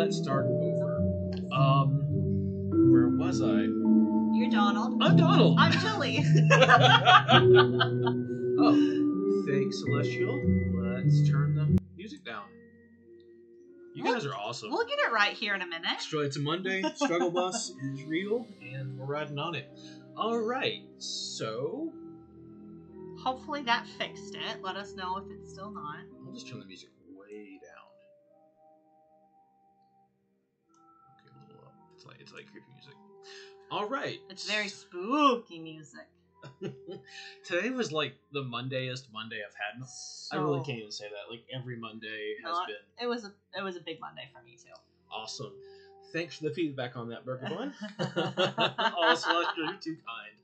let's start over. Where was I? You're Donald. I'm Donald. I'm Julie. Oh, fake Celestial. Let's turn the music down. You guys are awesome. We'll get it right here in a minute. It's a Monday. Struggle Bus is real, and we're riding on it. All right, so hopefully that fixed it. Let us know if it's still not. I'll just turn the music way down. Okay, a little up. It's like creepy music. All right. It's very spooky music. Today was like the Mondayest Monday I've had. I really can't even say that. Like every Monday has been. It was a big Monday for me too. Awesome. Thanks for the feedback on that, Burger Bun. Also, you're too kind.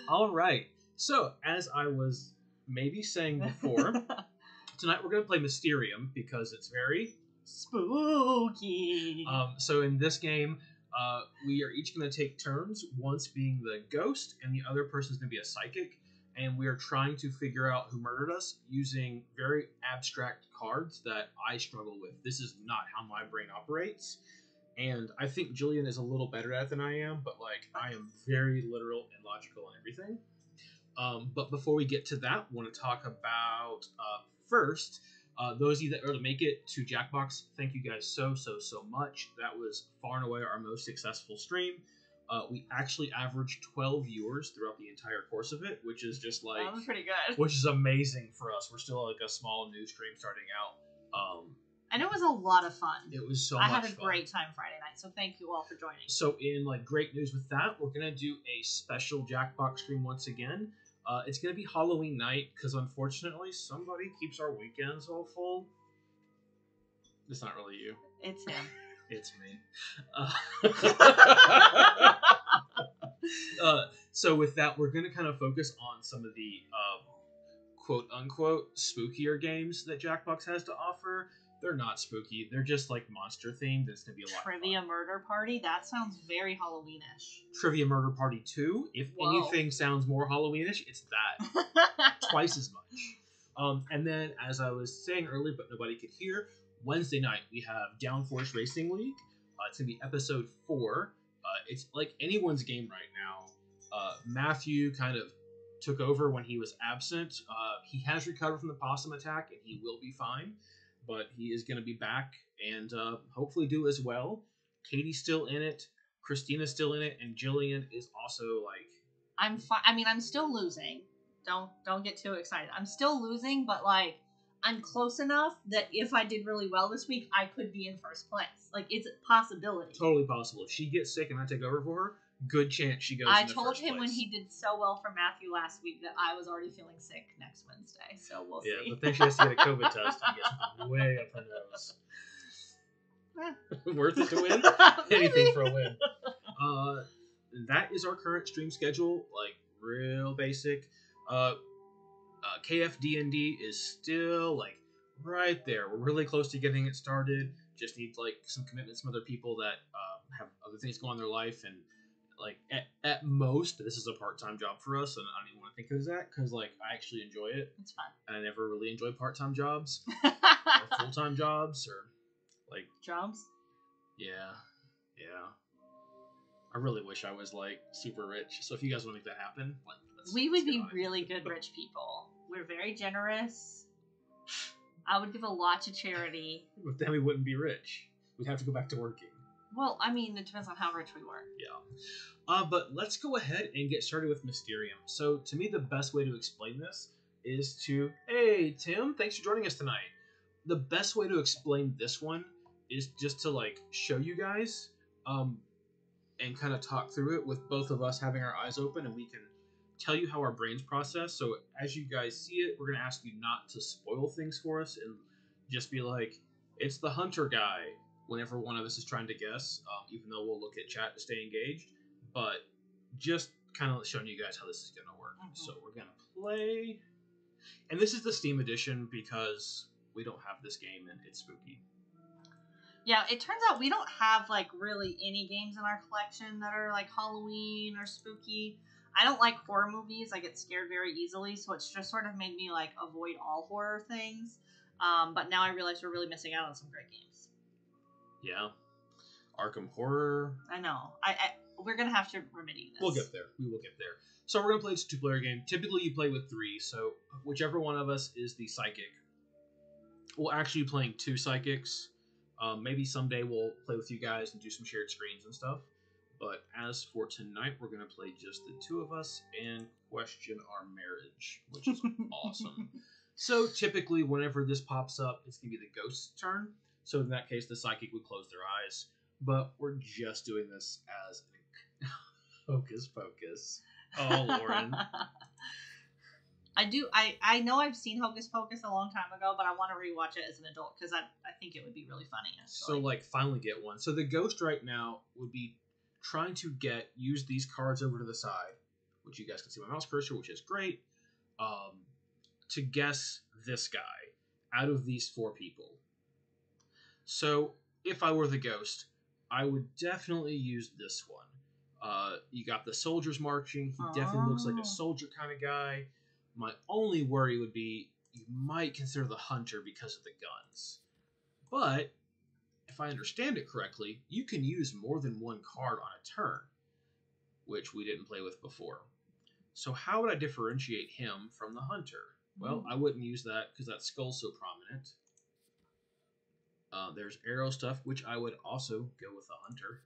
All right. So, as I was maybe saying before, tonight we're going to play Mysterium because it's very spooky. So in this game, we are each going to take turns, once being the ghost, and the other person is going to be a psychic, and we are trying to figure out who murdered us using very abstract cards that I struggle with. This is not how my brain operates, and I think Jillian is a little better at it than I am, but like I am very literal and logical and everything. But before we get to that, I want to talk about first. Those of you that are to make it to Jackbox, thank you guys so much. That was far and away our most successful stream. We actually averaged 12 viewers throughout the entire course of it, which is just like... That was pretty good. Which is amazing for us. We're still like a small new stream starting out. And it was a lot of fun. It was so much fun. I had a great time Friday night, so thank you all for joining. So in like great news with that, we're going to do a special Jackbox stream once again. It's going to be Halloween night, because unfortunately somebody keeps our weekends all full. It's not really you. It's him. It's me. So with that, we're going to kind of focus on some of the quote-unquote spookier games that Jackbox has to offer. They're not spooky. They're just like monster-themed. It's going to be a lot of fun. Trivia Murder Party? That sounds very Halloween-ish. Trivia Murder Party 2. If anything sounds more Halloween-ish, it's that. Twice as much. And then, as I was saying earlier, but nobody could hear, Wednesday night we have Downforce Racing League. It's going to be episode 4. It's like anyone's game right now. Matthew kind of took over when he was absent. He has recovered from the possum attack, and he will be fine. But he is going to be back and hopefully do as well. Katie's still in it. Christina's still in it. And Jillian is also like... I'm fine. I mean, I'm still losing. Don't get too excited. I'm still losing, but like I'm close enough that if I did really well this week, I could be in first place. Like it's a possibility. Totally possible. If she gets sick and I take over for her, good chance she goes I into told first him place. when he did so well for Matthew last week that I was already feeling sick next Wednesday. So we'll see. Yeah, but then she has to get a COVID test and get something way up her nose. Worth it to win? Anything for a win. That is our current stream schedule. Like, real basic. KFD&D is still, like, right there. We're really close to getting it started. Just need, like, some commitments from other people that have other things going on in their life. And, like, at most, this is a part-time job for us. And I don't even want to think of it as that because, like, I actually enjoy it. It's fun. And I never really enjoy part-time jobs or full-time jobs or, like... Jobs? Yeah. I really wish I was, like, super rich. So if you guys want to make that happen, like, we would be really good rich people. We're very generous. I would give a lot to charity. But then we wouldn't be rich. We'd have to go back to working. Well, I mean, it depends on how rich we were. Yeah. But let's go ahead and get started with Mysterium. So to me, the best way to explain this is to... Hey, Tim, thanks for joining us tonight. The best way to explain this one is just to, like, show you guys and kind of talk through it with both of us having our eyes open, and we can tell you how our brains process. So as you guys see it, we're going to ask you not to spoil things for us and just be like, it's the hunter guy whenever one of us is trying to guess, even though we'll look at chat to stay engaged. But just kind of showing you guys how this is going to work. Mm-hmm. So we're going to play. And this is the Steam edition because we don't have this game and it's spooky. Yeah, it turns out we don't have, like, really any games in our collection that are, like, Halloween or spooky. I don't like horror movies. I get scared very easily, so it's just sort of made me, like, avoid all horror things. But now I realize we're really missing out on some great games. Yeah. Arkham Horror. I know. We're gonna have to remedy this. We'll get there. We will get there. So we're gonna play this 2-player game. Typically, you play with 3. So whichever one of us is the psychic, we'll actually be playing 2 psychics. Maybe someday we'll play with you guys and do some shared screens and stuff. But as for tonight, we're gonna play just the 2 of us and question our marriage, which is awesome. So typically, whenever this pops up, it's gonna be the ghost's turn. So in that case, the psychic would close their eyes. But we're just doing this as an hocus pocus. Oh, Lauren. I know I've seen Hocus Pocus a long time ago, but I want to rewatch it as an adult because I think it would be really funny. Actually. So, finally get one. So the ghost right now would be trying to use these cards over to the side, which you guys can see my mouse cursor, which is great, to guess this guy out of these 4 people. So if I were the ghost, I would definitely use this one. You got the soldiers marching. He definitely looks like a soldier kind of guy. My only worry would be you might consider the hunter because of the guns. But if I understand it correctly, you can use more than 1 card on a turn, which we didn't play with before. So how would I differentiate him from the hunter? Well, I wouldn't use that because that skull's so prominent. There's arrow stuff, which I would also go with the hunter.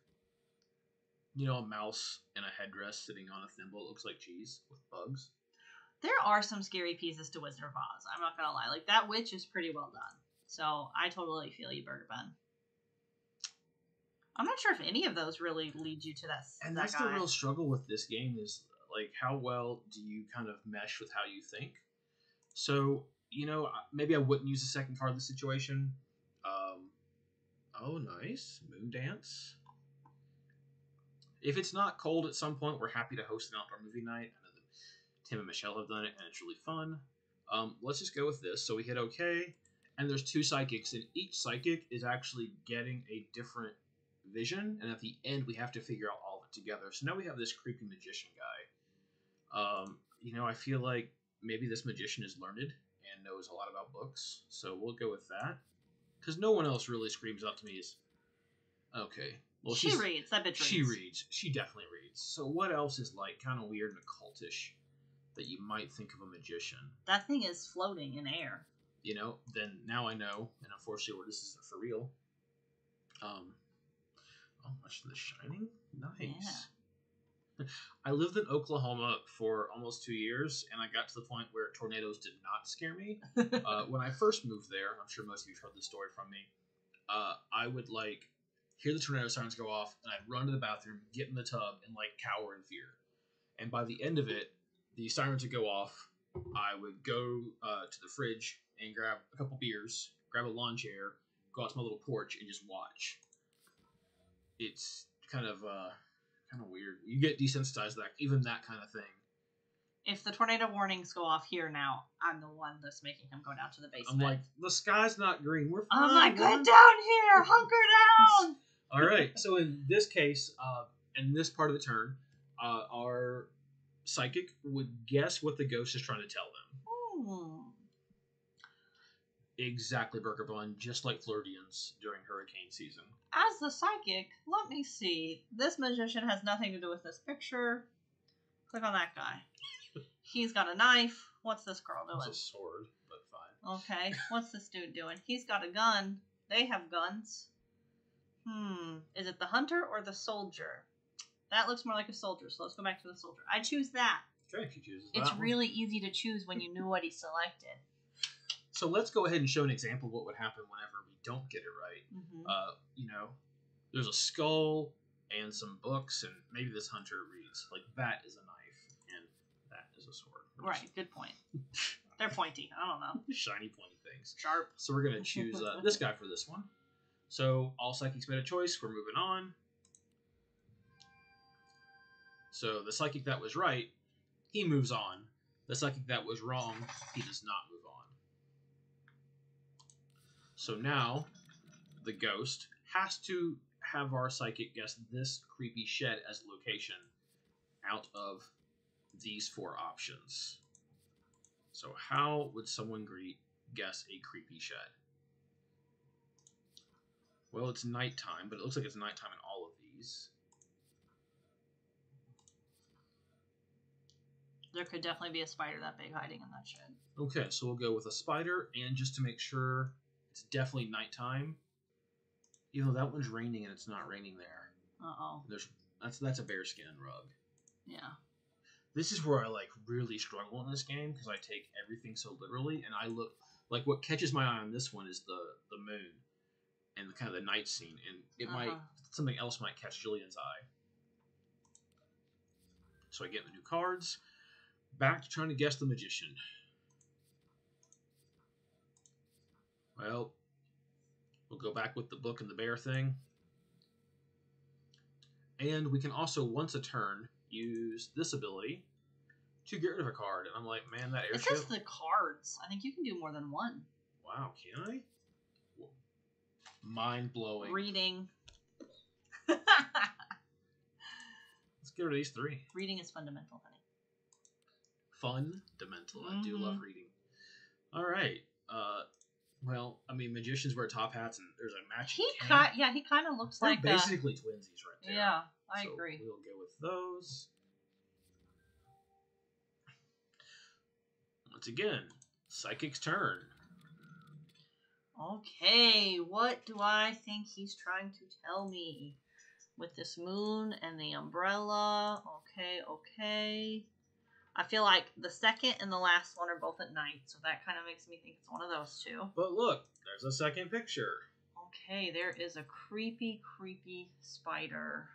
You know, a mouse and a headdress sitting on a thimble. It looks like cheese with bugs. There are some scary pieces to Wizard of Oz. I'm not gonna lie. Like, that witch is pretty well done. So I totally feel you, Burger Bun. I'm not sure if any of those really lead you to that. And that's the real struggle with this game is, like, how well do you kind of mesh with how you think? So, you know, maybe I wouldn't use the second card in this situation. Oh, nice. Moon Dance. If it's not cold at some point, we're happy to host an outdoor movie night. I know that Tim and Michelle have done it, and it's really fun. Let's just go with this. So we hit OK, and there's 2 psychics, and each psychic is actually getting a different vision, and at the end, we have to figure out all of it together. So now we have this creepy magician guy. You know, I feel like maybe this magician is learned and knows a lot about books, so we'll go with that. Because no one else really screams out to me as, okay. Well, she reads. That bitch reads. She reads. She definitely reads. So what else is, like, kind of weird and occultish that you might think of a magician? That thing is floating in air. You know, then now I know, and unfortunately this isn't for real. Oh, much of The Shining? Nice. Yeah. I lived in Oklahoma for almost 2 years, and I got to the point where tornadoes did not scare me. When I first moved there, I'm sure most of you have heard this story from me, I would, like, hear the tornado sirens go off, and I'd run to the bathroom, get in the tub, and, like, cower in fear. And by the end of it, the sirens would go off. I would go to the fridge and grab a couple beers, grab a lawn chair, go out to my little porch, and just watch. It's kind of weird. You get desensitized to that, even that kind of thing. If the tornado warnings go off here now, I'm the one that's making him go down to the basement. I'm like, the sky's not green. We're fine. I'm like, get down here, hunker down. All right. So in this case, in this part of the turn, our psychic would guess what the ghost is trying to tell them. Exactly, Burger Bun, just like Floridians during hurricane season. As the psychic, let me see. This magician has nothing to do with this picture. Click on that guy. He's got a knife. What's this girl doing? It's a sword, but fine. Okay, what's this dude doing? He's got a gun. They have guns. Is it the hunter or the soldier? That looks more like a soldier, so let's go back to the soldier. I choose that. Okay, if you choose that. It's really easy to choose when you knew what he selected. So let's go ahead and show an example of what would happen whenever we don't get it right. You know, there's a skull and some books, and maybe this hunter reads, like, that is a knife, and that is a sword. Right, good point. They're pointy. I don't know. Shiny, pointy things. Sharp. So we're going to choose this guy for this one. So all psychics made a choice. We're moving on. So the psychic that was right, he moves on. The psychic that was wrong, he does not move on. So now, the ghost has to have our psychic guess this creepy shed as location out of these 4 options. So how would someone guess a creepy shed? Well, it's nighttime, but it looks like it's nighttime in all of these. There could definitely be a spider that big hiding in that shed. Okay, so we'll go with a spider, and just to make sure it's definitely nighttime. Even though that one's raining and it's not raining there. Uh-oh. That's a bearskin rug. Yeah. This is where I like really struggle in this game because I take everything so literally, and I look like what catches my eye on this one is the moon and the kind of the night scene, and it might something else might catch Jillian's eye. So I get the new cards. Back to trying to guess the magician. Well, we'll go back with the book and the bear thing. And we can also, once a turn, use this ability to get rid of a card. And I'm like, man, that airship... It's just the cards. I think you can do more than one. Wow, can I? Mind-blowing. Reading. Let's get rid of these 3. Reading is fundamental, honey. Fundamental. I do love reading. All right. Well, I mean, magicians wear top hats, and there's a matching can. He kind of looks They're like basically twinsies right there. Yeah, I agree. We'll go with those. Once again, Psychic's turn. Okay, what do I think he's trying to tell me? With this moon and the umbrella. Okay. I feel like the second and the last one are both at night, so that kind of makes me think it's one of those two. But look, there's a second picture. Okay, there is a creepy spider.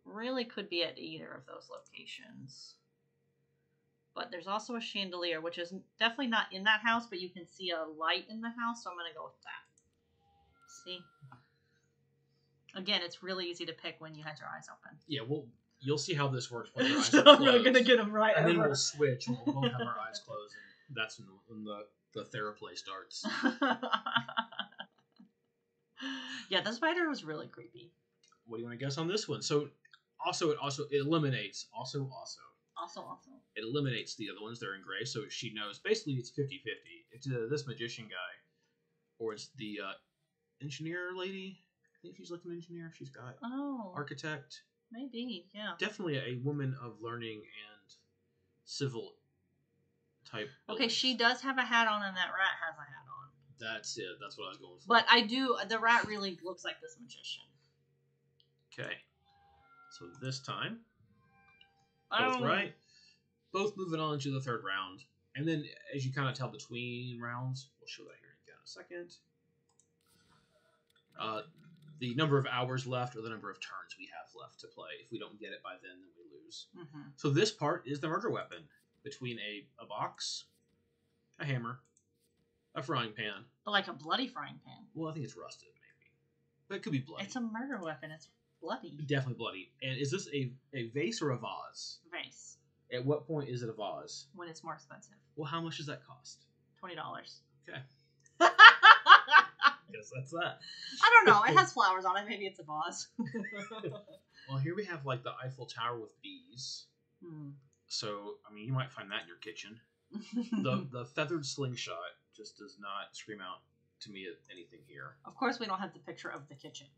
Really could be at either of those locations. But there's also a chandelier, which is definitely not in that house, but you can see a light in the house, so I'm going to go with that. See? Again, it's really easy to pick when you had your eyes open. Yeah, well, you'll see how this works when your eyes So are closed. I'm not going to get them right. And then we'll switch, and we'll both have our eyes closed, and that's when the TheraPlay starts. Yeah, the spider was really creepy. What do you want to guess on this one? So, it eliminates, it eliminates the other ones that are in gray, so she knows, basically it's 50-50. It's this magician guy, or it's the engineer lady. I think she's like an engineer. She's got architect. Maybe, yeah. Definitely a woman of learning and civil type. Okay, buildings. she does have a hat on, and that rat has a hat on. That's it. That's what I was going for. But the rat really looks like this magician. Okay. So this time, both right. Both moving on to the third round. And then, as you kind of tell between rounds, we'll show that here in a second. The number of hours left or the number of turns we have left to play. If we don't get it by then we lose. Mm-hmm. So this part is the murder weapon. Between a box, a hammer, a frying pan. But like a bloody frying pan. Well, I think it's rusted, maybe. But it could be bloody. It's a murder weapon. It's bloody. Definitely bloody. And is this a vase or a vase? Vase. At what point is it a vase? When it's more expensive. Well, how much does that cost? $20. Okay. Guess that's that. I don't know. It has flowers on it. Maybe it's a vase. Well, here we have like the Eiffel Tower with bees. So, I mean, you might find that in your kitchen. The feathered slingshot just does not scream out to me at anything here. Of course, we don't have the picture of the kitchen.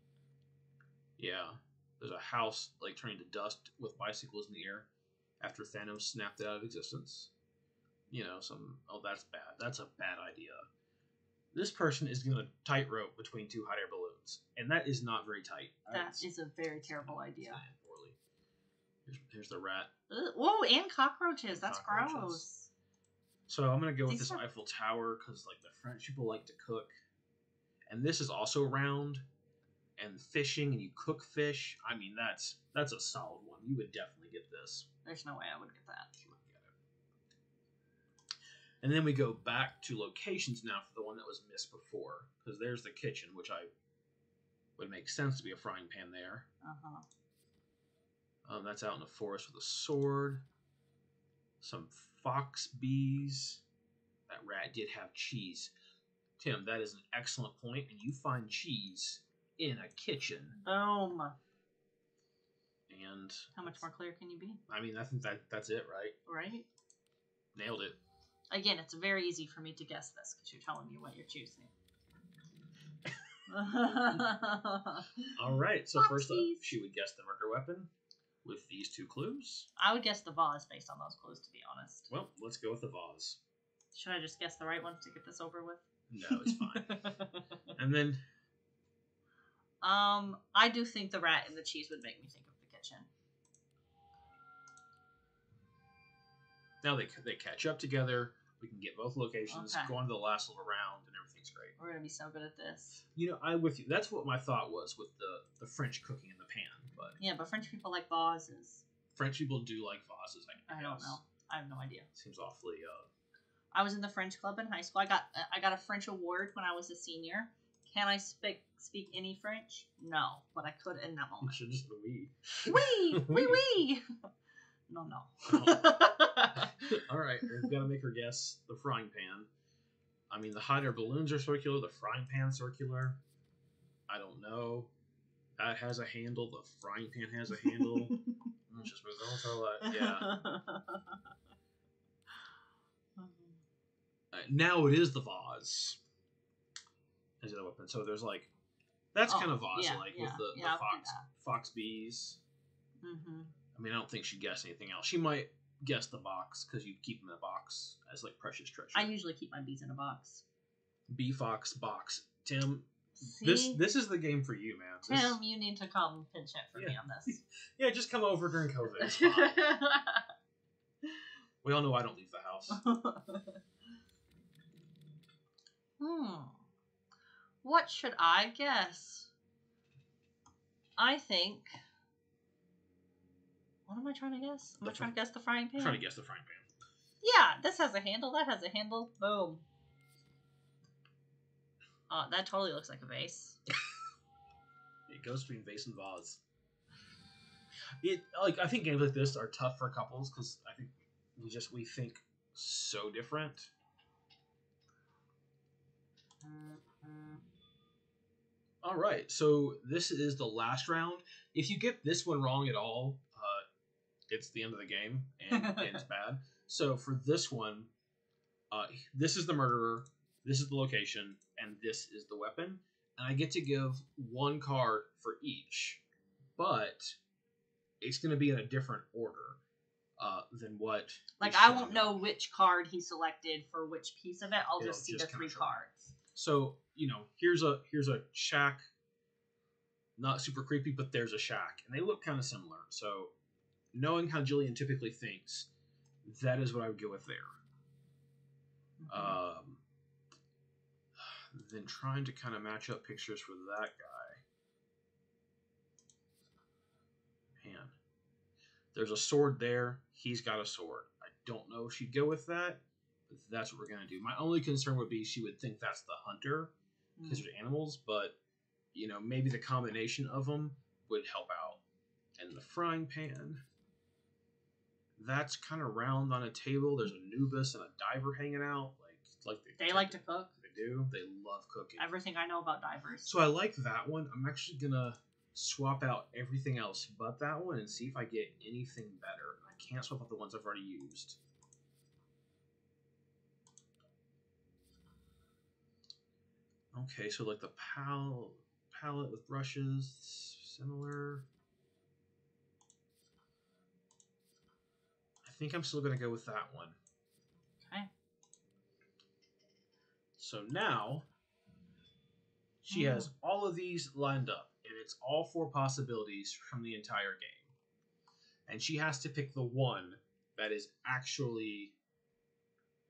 Yeah. There's a house like turning to dust with bicycles in the air after Thanos snapped it out of existence. You know, that's bad. That's a bad idea. This person is going to tightrope between 2 hot air balloons, and that is not very tight. That is a very terrible idea. Here's the rat. Whoa, and cockroaches. That's gross. So I'm going to go with this Eiffel Tower because like the French people like to cook. And this is also round and fishing, and you cook fish. I mean, that's a solid one. You would definitely get this. There's no way I would get that. You wouldn't get it. And then we go back to locations now for the one that was missed before. Because there's the kitchen, which would make sense to be a frying pan there. Uh-huh. That's out in the forest with a sword. Some fox bees. That rat did have cheese. Tim, that is an excellent point. And you find cheese in a kitchen. Boom. And how much more clear can you be? I mean, I think that's it, right? Right? Nailed it. Again, it's very easy for me to guess this because you're telling me what you're choosing. All right. So first up, Oopsies. she would guess the murder weapon with these 2 clues. I would guess the vase based on those clues, to be honest. Well, let's go with the vase. Should I just guess the right one to get this over with? No, it's fine. And then I do think the rat and the cheese would make me think of the kitchen. now they catch up together. We can get both locations, Okay. go on to the last little round, and everything's great. We're gonna be so good at this. You know, I'm with you. That's what my thought was with the French cooking in the pan. But Yeah, but French people like vases. French people do like vases. I don't know. I have no idea. Seems awfully. I was in the French club in high school. I got a French award when I was a senior. Can I speak any French? No, but I could in that You moment. should just oui. Oui, oui, oui. No. All right, we've got to make her guess the frying pan. I mean, the hot air balloons are circular. The frying pan circular. I don't know. That has a handle. The frying pan has a handle. Let's just move on with our life. Yeah. Now it is the vase as a weapon. So there's like that's kind of vase with the fox bees. Mm-hmm. I mean, I don't think she'd guess anything else. She might guess the box because you keep them in a box as like precious treasure. I usually keep my bees in a box. Bee fox box. Tim, See? this is the game for you, man. Tim, you need to come pinch it for me on this. Yeah, just come over during COVID. It's fine. We all know I don't leave the house. What should I guess? I think. What am I trying to guess? Am I trying to guess the frying pan? I'm trying to guess the frying pan. Yeah, this has a handle. That has a handle. Boom. That totally looks like a vase. It goes between vase and vase. I think games like this are tough for couples because I think we think so different. All right, so this is the last round. If you get this one wrong at all, it's the end of the game and it's bad. So for this one, this is the murderer, this is the location, and this is the weapon. And I get to give 1 card for each, but it's going to be in a different order than what. Like I won't know which card he selected for which piece of it. I'll just see the 3 cards. So here's a shack. Not super creepy, but there's a shack, and they look kind of similar. So, knowing how Jillian typically thinks, that is what I would go with there. Mm-hmm. Then trying to kind of match up pictures for that guy. Man, there's a sword there. He's got a sword. I don't know if she'd go with that, but that's what we're gonna do. My only concern would be she would think that's the hunter because they're animals, but. Maybe the combination of them would help out. And the frying pan, that's kind of round on a table. There's a Nubus and a diver hanging out. They like to cook. They do. They love cooking. Everything I know about divers. So I like that one. I'm actually gonna swap out everything else but that one and see if I get anything better. I can't swap out the ones I've already used. Okay, so like the palette with brushes, similar. I think I'm still going to go with that one. Okay. So now, she has all of these lined up, and it's all 4 possibilities from the entire game. And she has to pick the one that is actually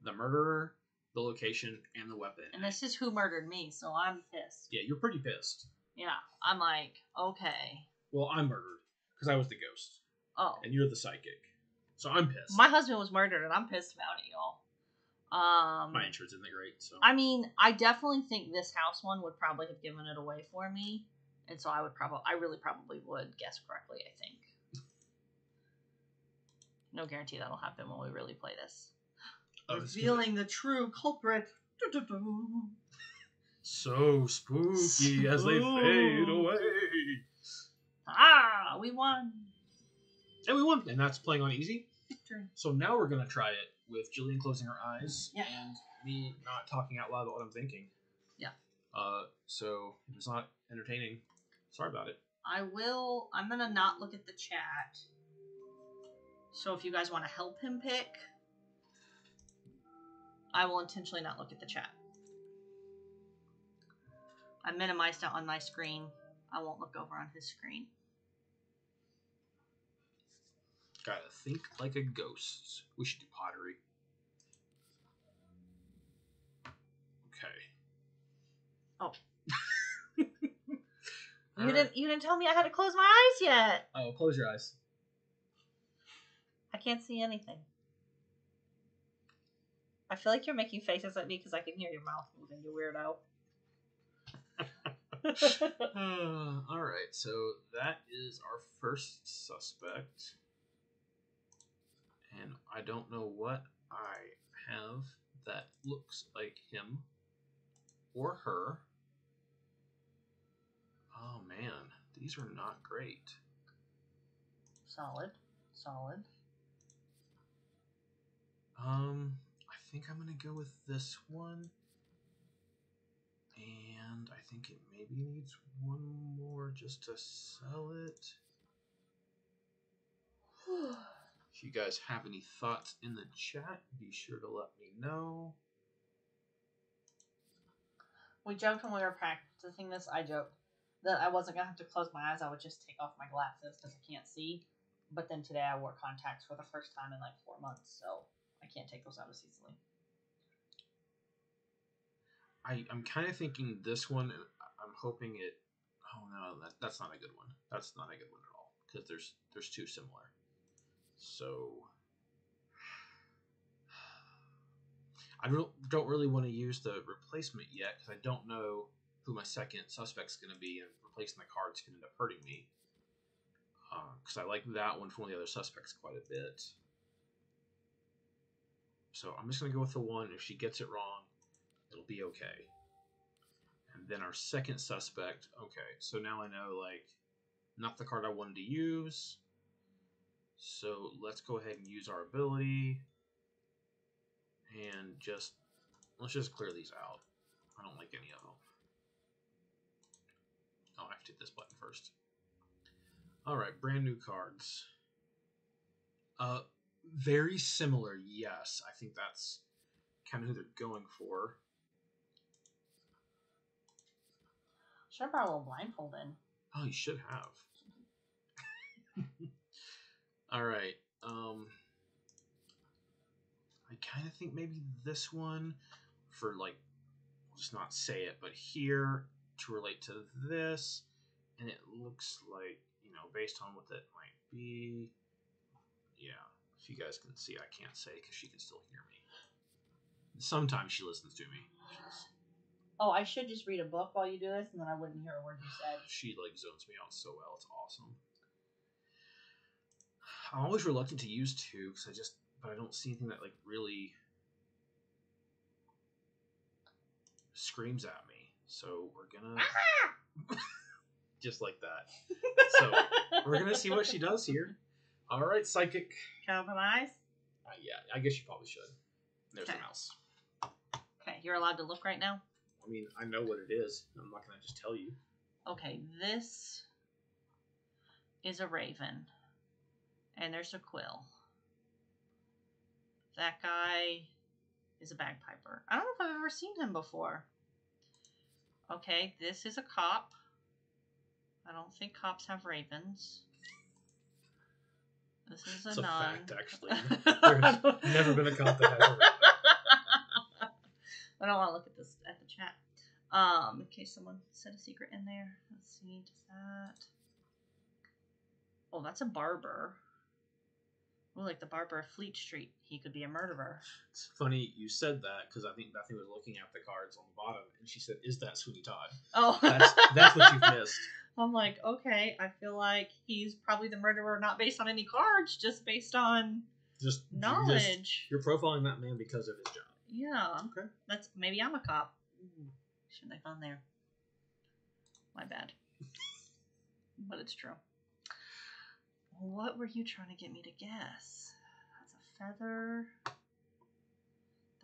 the murderer, the location, and the weapon. And this is who murdered me, so I'm pissed. Yeah, you're pretty pissed. Yeah, I'm like, okay. Well, I'm murdered, because I was the ghost. Oh. And you're the psychic. So I'm pissed. My husband was murdered, and I'm pissed about it, y'all. My insurance isn't that great, so. I mean, I definitely think this house one would probably have given it away for me. And so I really probably would guess correctly, I think. No guarantee that'll happen when we really play this. Revealing the true culprit. So spooky as they fade away. We won. And we won. And that's playing on easy. Victory. So now we're going to try it with Jillian closing her eyes. Yeah. And me not talking out loud about what I'm thinking. Yeah. So if it's not entertaining, sorry about it. I'm gonna not look at the chat. So if you guys want to help him pick, I will intentionally not look at the chat. I minimized it on my screen. I won't look over on his screen. Gotta think like a ghost. We should do pottery. Okay. Oh. You didn't tell me I had to close my eyes yet. Oh, close your eyes. I can't see anything. I feel like you're making faces at me because I can hear your mouth moving, you weirdo. All right, so that is our first suspect. And I don't know what I have that looks like him or her. Oh man, these are not great. Solid. I think I'm gonna go with this one. And I think it maybe needs one more just to sell it. If you guys have any thoughts in the chat, be sure to let me know. We joked when we were practicing this, I joked that I wasn't going to have to close my eyes. I would just take off my glasses because I can't see. But then today I wore contacts for the first time in like 4 months, so I can't take those out as easily. I'm kind of thinking this one, and I'm hoping it... Oh no, that's not a good one. That's not a good one at all, because there's two similar. So... I don't really want to use the replacement yet, because I don't know who my second suspect's going to be, and replacing the card's going to end up hurting me. Because I like that one from one of the other suspects quite a bit. So I'm just going to go with the one. If she gets it wrong, it'll be okay. And then our second suspect. Okay, so now I know, like, not the card I wanted to use. So let's go ahead and use our ability. And let's just clear these out. I don't like any of them. Oh, I have to hit this button first. Alright, brand new cards. Very similar, yes. I think that's kind of who they're going for. Should have brought a little blindfold in. Oh, you should have. Alright, I kind of think maybe this one for, like, we'll just not say it, but here to relate to this, and it looks like, you know, based on what that might be, yeah, if you guys can see, I can't say because she can still hear me. Sometimes she listens to me. Oh, I should just read a book while you do this, and then I wouldn't hear a word you said. She, like, zones me out so well. It's awesome. I'm always reluctant to use two because but I don't see anything that, like, really screams at me. So we're gonna just like that. So we're gonna see what she does here. All right, psychic. Can I open my eyes? Yeah, I guess you probably should. There's the Okay. mouse. Okay, you're allowed to look right now? I mean, I know what it is. I'm not gonna just tell you. Okay, this is a raven. And there's a quill. That guy is a bagpiper. I don't know if I've ever seen him before. Okay, this is a cop. I don't think cops have ravens. This is a It's a nun. fact, actually. There's never been a cop that has a raven. I don't want to look at this at the chat. In case someone said a secret in there. Let's see, does that... Oh, that's a barber. Oh, like the barber of Fleet Street. He could be a murderer. It's funny you said that because I think Bethany was looking at the cards on the bottom and she said, "Is that Sweeney Todd?" Oh, that's what you've missed. I'm like, okay, I feel like he's probably the murderer, not based on any cards, just based on knowledge. You're profiling that man because of his job. Yeah. Okay. That's maybe I'm a cop. Ooh, shouldn't have gone there. My bad. But it's true. What were you trying to get me to guess? That's a feather.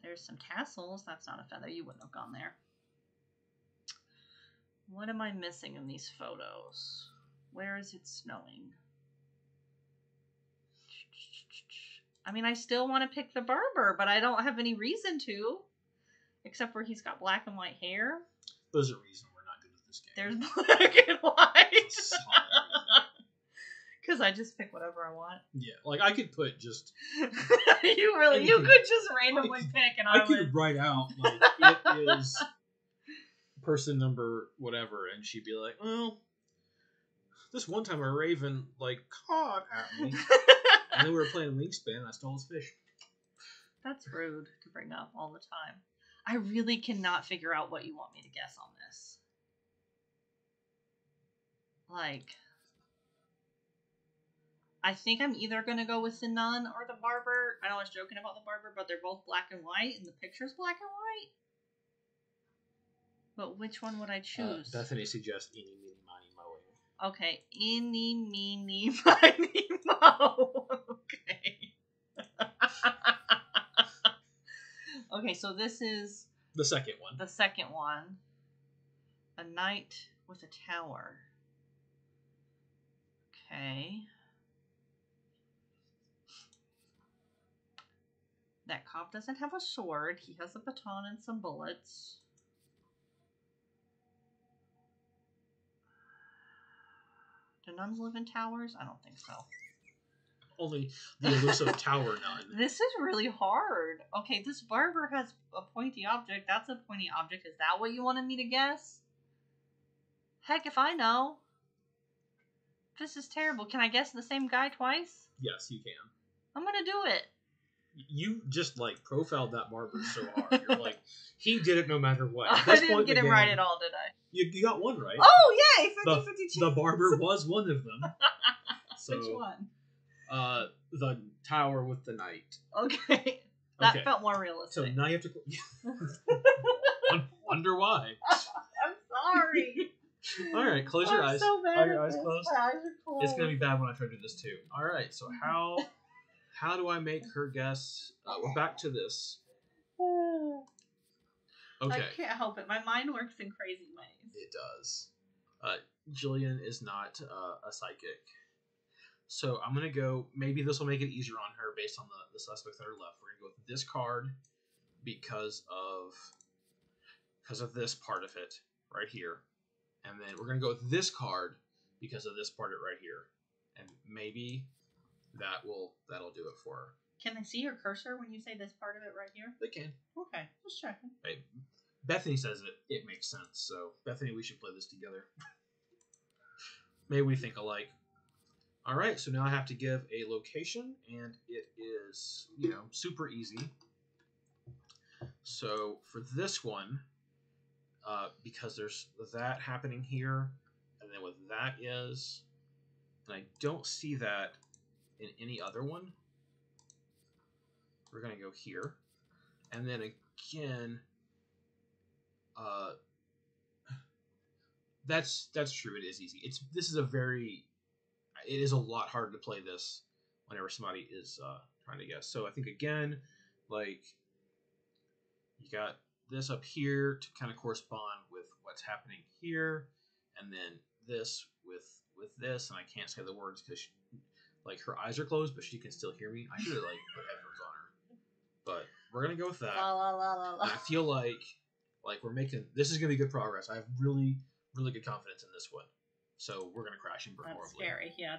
There's some tassels. That's not a feather. You wouldn't have gone there. What am I missing in these photos? Where is it snowing? I mean, I still want to pick the barber, but I don't have any reason to. Except for he's got black and white hair. There's a reason we're not good at this game. There's black and white. Because I just pick whatever I want. Yeah, like I could put just... you could just randomly pick and I could write out, like, it is person number whatever, and she'd be like, well, this one time a raven, like, caught at me. And then we were playing Wingspan and I stole his fish. That's rude to bring up all the time. I really cannot figure out what you want me to guess on this. Like, I think I'm either going to go with the nun or the barber. I know I was joking about the barber, but they're both black and white, and the picture's black and white. But which one would I choose? Bethany suggests eeny, meeny, miny, mowing. Okay, eeny, meeny, miny, moe. Okay. Okay, so this is... The second one. The second one. A knight with a tower. Okay. That cop doesn't have a sword. He has a baton and some bullets. Do nuns live in towers? I don't think so. Only the elusive tower nun. This is really hard. Okay, this barber has a pointy object. That's a pointy object. Is that what you wanted me to guess? Heck if I know. This is terrible. Can I guess the same guy twice? Yes, you can. I'm gonna do it. You just, like, profiled that barber so hard. You're like, he did it no matter what. I didn't get it right at all, did I? You got one right. Oh, yay! 50-50 The barber was one of them. So, which one? The tower with the knight. Okay. That felt more realistic. So now you have to... Wonder why. I'm sorry. Alright, close your eyes. So bad. Are your eyes closed? My eyes are closed. It's going to be bad when I try to do this too. Alright, so how do I make her guess? We're back to this. Okay. I can't help it. My mind works in crazy ways. It does. Jillian is not a psychic. So I'm going to go, maybe this will make it easier on her based on the suspects that are left. We're going to go with this card because of this part of it right here. And then we're going to go with this card because of this part of it right here. And maybe that'll do it for her. Can they see your cursor when you say this part of it right here? They can. Okay, just checking. Hey, Bethany says it makes sense. So Bethany, we should play this together. Maybe we think alike. All right, so now I have to give a location, and it is, super easy. So for this one, because there's that happening here, and then what that is, and I don't see that in any other one, we're going to go here. And then again, that's true, it is easy. It is a lot harder to play this whenever somebody is trying to guess. So I think, again, like, you got this up here to kind of correspond with what's happening here, and then this with this, and I can't say the words because, like, her eyes are closed, but she can still hear me. I should have, like, put headphones on her. But we're going to go with that. La, la, la, la, la. And I feel like this is going to be good progress. I have really, really good confidence in this one. So we're gonna crash and burn That's horribly. scary. Yeah,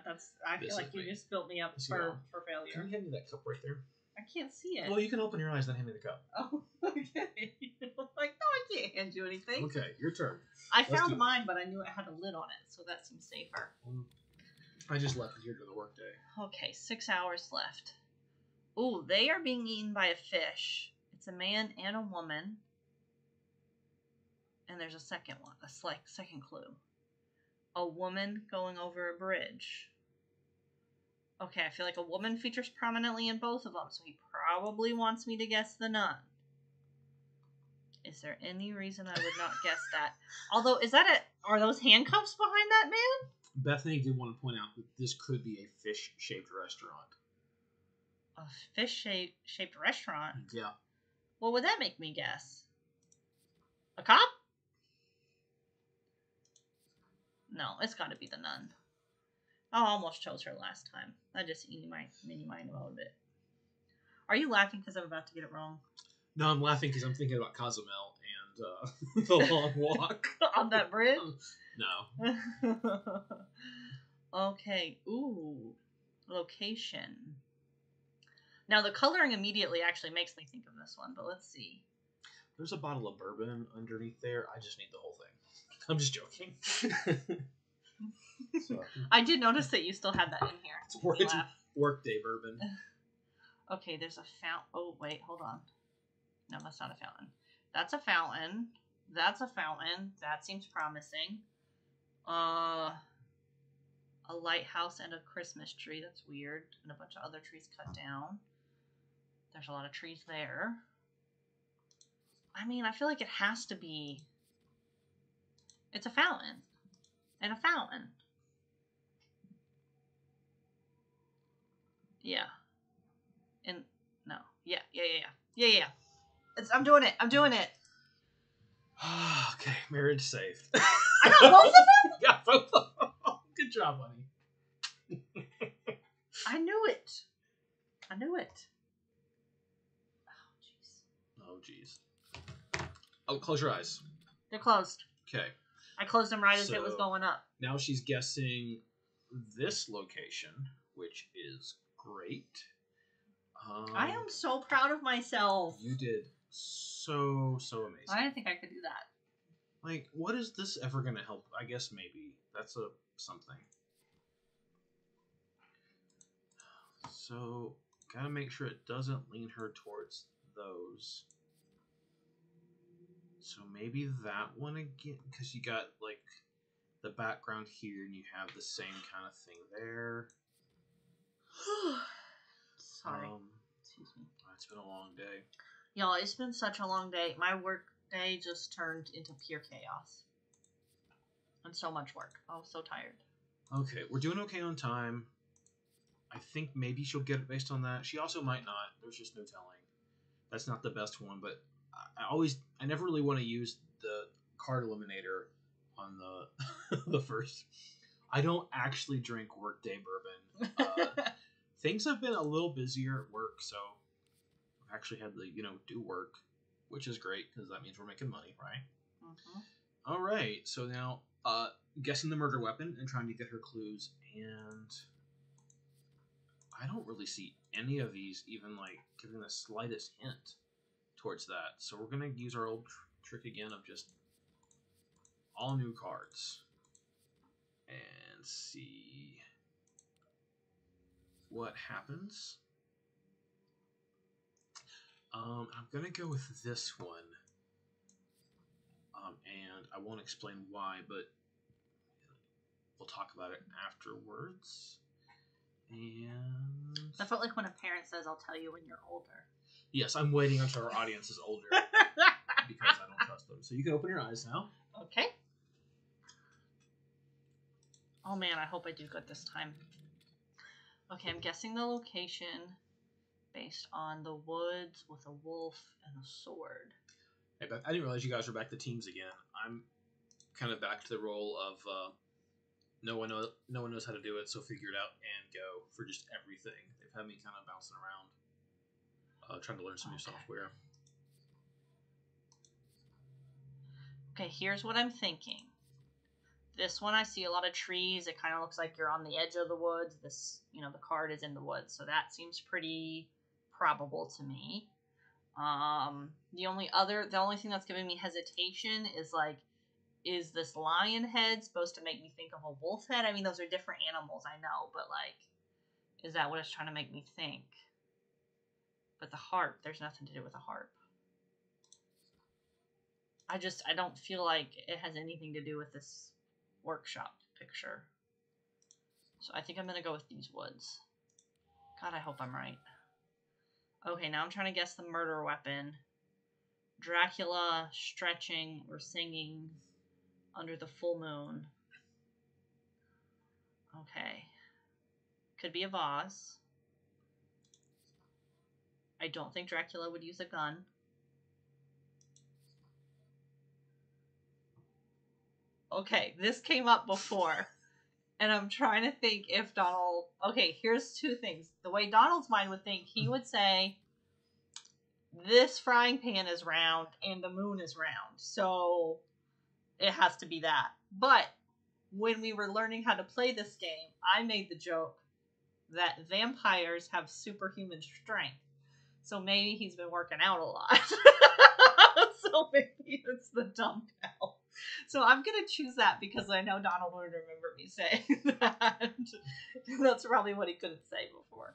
I feel like you just built me up for failure. Can you hand me that cup right there? I can't see it. Well, you can open your eyes and hand me the cup. Oh, okay. No, I can't hand you anything. Okay, your turn. I found mine, but I knew it had a lid on it, so that seems safer. I just left it here during the workday. Okay, 6 hours left. Ooh, they are being eaten by a fish. It's a man and a woman. And there's a second one, second clue. A woman going over a bridge. Okay, I feel like a woman features prominently in both of them, so he probably wants me to guess the nun. Is there any reason I would not guess that? Although, are those handcuffs behind that man? Bethany did want to point out that this could be a fish-shaped restaurant. A fish-shaped restaurant? Yeah. What would that make me guess? A cop? No, it's got to be the nun. I almost chose her last time. I just mini mind a little bit. Are you laughing because I'm about to get it wrong? No, I'm laughing because I'm thinking about Cozumel and the long walk. On that bridge? No. Okay. Ooh. Location. Now, the coloring immediately actually makes me think of this one, but let's see. There's a bottle of bourbon underneath there. I just need the whole thing. I'm just joking. So, I did notice that you still had that in here. it's workday bourbon. Okay, there's a fountain. Oh, wait, hold on. No, that's not a fountain. That's a fountain. That's a fountain. That seems promising. A lighthouse and a Christmas tree. That's weird. And a bunch of other trees cut down. There's a lot of trees there. I mean, I feel like it has to be... It's a fountain. And a fountain. Yeah. And... No. Yeah. I'm doing it. Okay, marriage saved. I got both of them? Yeah, both of them. Good job, honey. I knew it. Oh, jeez. Oh, close your eyes. They're closed. Okay. I closed them right as it was going up. Now she's guessing this location, which is great. I am so proud of myself. You did so amazing. I didn't think I could do that. Like, what is this ever going to help? I guess maybe that's something. So, gotta make sure it doesn't lean her towards those. So maybe that one again, because you got like the background here, and you have the same kind of thing there. Sorry. Excuse me. It's been a long day. Y'all, it's been such a long day. My work day just turned into pure chaos. And so much work. I was so tired. Okay, we're doing okay on time. I think maybe she'll get it based on that. She also might not. There's just no telling. That's not the best one, but I never really want to use the card eliminator on the first. I don't actually drink workday bourbon. Things have been a little busier at work, so I've actually had to, do work, which is great because that means we're making money, right? Mm-hmm. All right, so now guessing the murder weapon and trying to get her clues, and I don't really see any of these even like giving the slightest hint towards that. So we're gonna use our old trick again of just all new cards and see what happens. I'm gonna go with this one, and I won't explain why, but we'll talk about it afterwards. And I felt like when a parent says, "I'll tell you when you're older." Yes, I'm waiting until our audience is older because I don't trust them. So you can open your eyes now. Okay. Oh man, I hope I do good this time. Okay, I'm guessing the location based on the woods with a wolf and a sword. Hey, Beth, I didn't realize you guys were back to teams again. I'm kind of back to the role of no one knows how to do it, so figure it out and go for just everything. They've had me kind of bouncing around, trying to learn some new software. Okay, here's what I'm thinking. This one, I see a lot of trees. It kind of looks like you're on the edge of the woods. This, the card is in the woods, so that seems pretty probable to me. The only thing that's giving me hesitation is like, is this lion head supposed to make me think of a wolf head? I mean, those are different animals, I know, but like, is that what it's trying to make me think? But the harp, there's nothing to do with the harp. I don't feel like it has anything to do with this workshop picture. So I think I'm going to go with these woods. God, I hope I'm right. Okay, now I'm trying to guess the murder weapon. Dracula stretching or singing under the full moon. Okay. Could be a vase. I don't think Dracula would use a gun. Okay, this came up before. And I'm trying to think if Donald... Okay, here's two things. The way Donald's mind would think, he would say, this frying pan is round and the moon is round. So it has to be that. But when we were learning how to play this game, I made the joke that vampires have superhuman strength. So maybe he's been working out a lot. So maybe it's the dumbbell. So I'm going to choose that because I know Donald would remember me saying that. That's probably what he couldn't say before.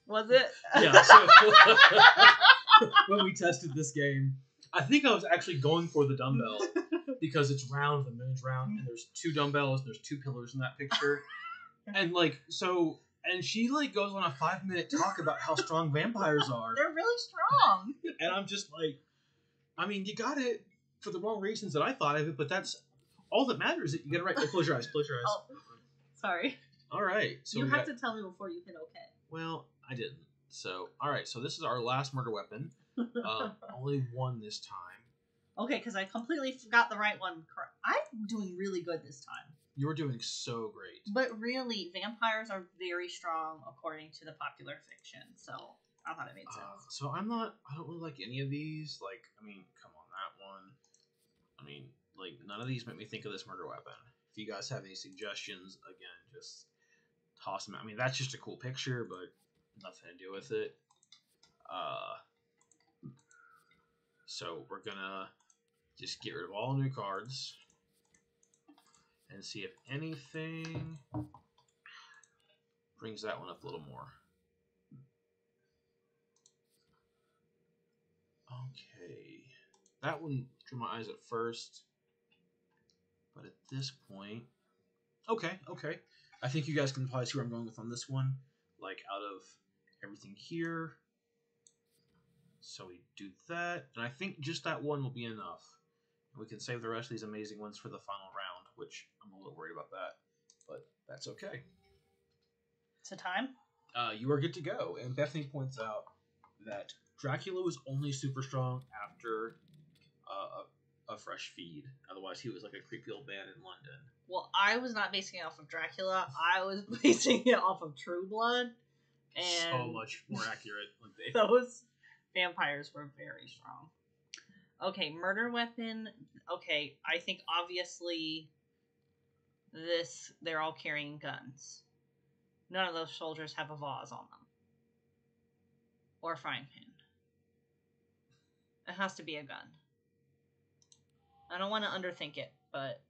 Was it? Yeah, so when we tested this game, I think I was actually going for the dumbbell because it's round, the moon's round, and there's two dumbbells, and there's two pillars in that picture. And and she goes on a 5-minute talk about how strong vampires are. They're really strong. And I'm just like, I mean, you got it for the wrong reasons that I thought of it, but that's all that matters. That you get it right. Close your eyes. Close your eyes. Oh, sorry. All right. So you have to tell me before you hit okay. Well, I didn't. So, all right. So this is our last murder weapon. Only one this time. Okay, because I completely forgot the right one. I'm doing really good this time. You're doing so great. But really, vampires are very strong according to the popular fiction. So I thought it made sense. So I don't really like any of these. I mean, come on, that one. I mean, none of these make me think of this murder weapon. If you guys have any suggestions, again, just toss them out. I mean, that's just a cool picture, but nothing to do with it. So we're gonna just get rid of all new cards and see if anything brings that one up a little more. Okay, that one drew my eyes at first, but at this point, okay. I think you guys can probably see where I'm going with on this one. Out of everything here, so we do that, and I think just that one will be enough. We can save the rest of these amazing ones for the final round, which I'm a little worried about that, but that's okay. It's a time? You are good to go. And Bethany points out that Dracula was only super strong after a fresh feed. Otherwise, he was like a creepy old man in London. Well, I was not basing it off of Dracula. I was basing it off of True Blood. And so much more accurate. Those vampires were very strong. Okay, murder weapon. Okay, I think obviously they're all carrying guns. None of those soldiers have a vase on them. Or a frying pan. It has to be a gun. I don't want to underthink it, but...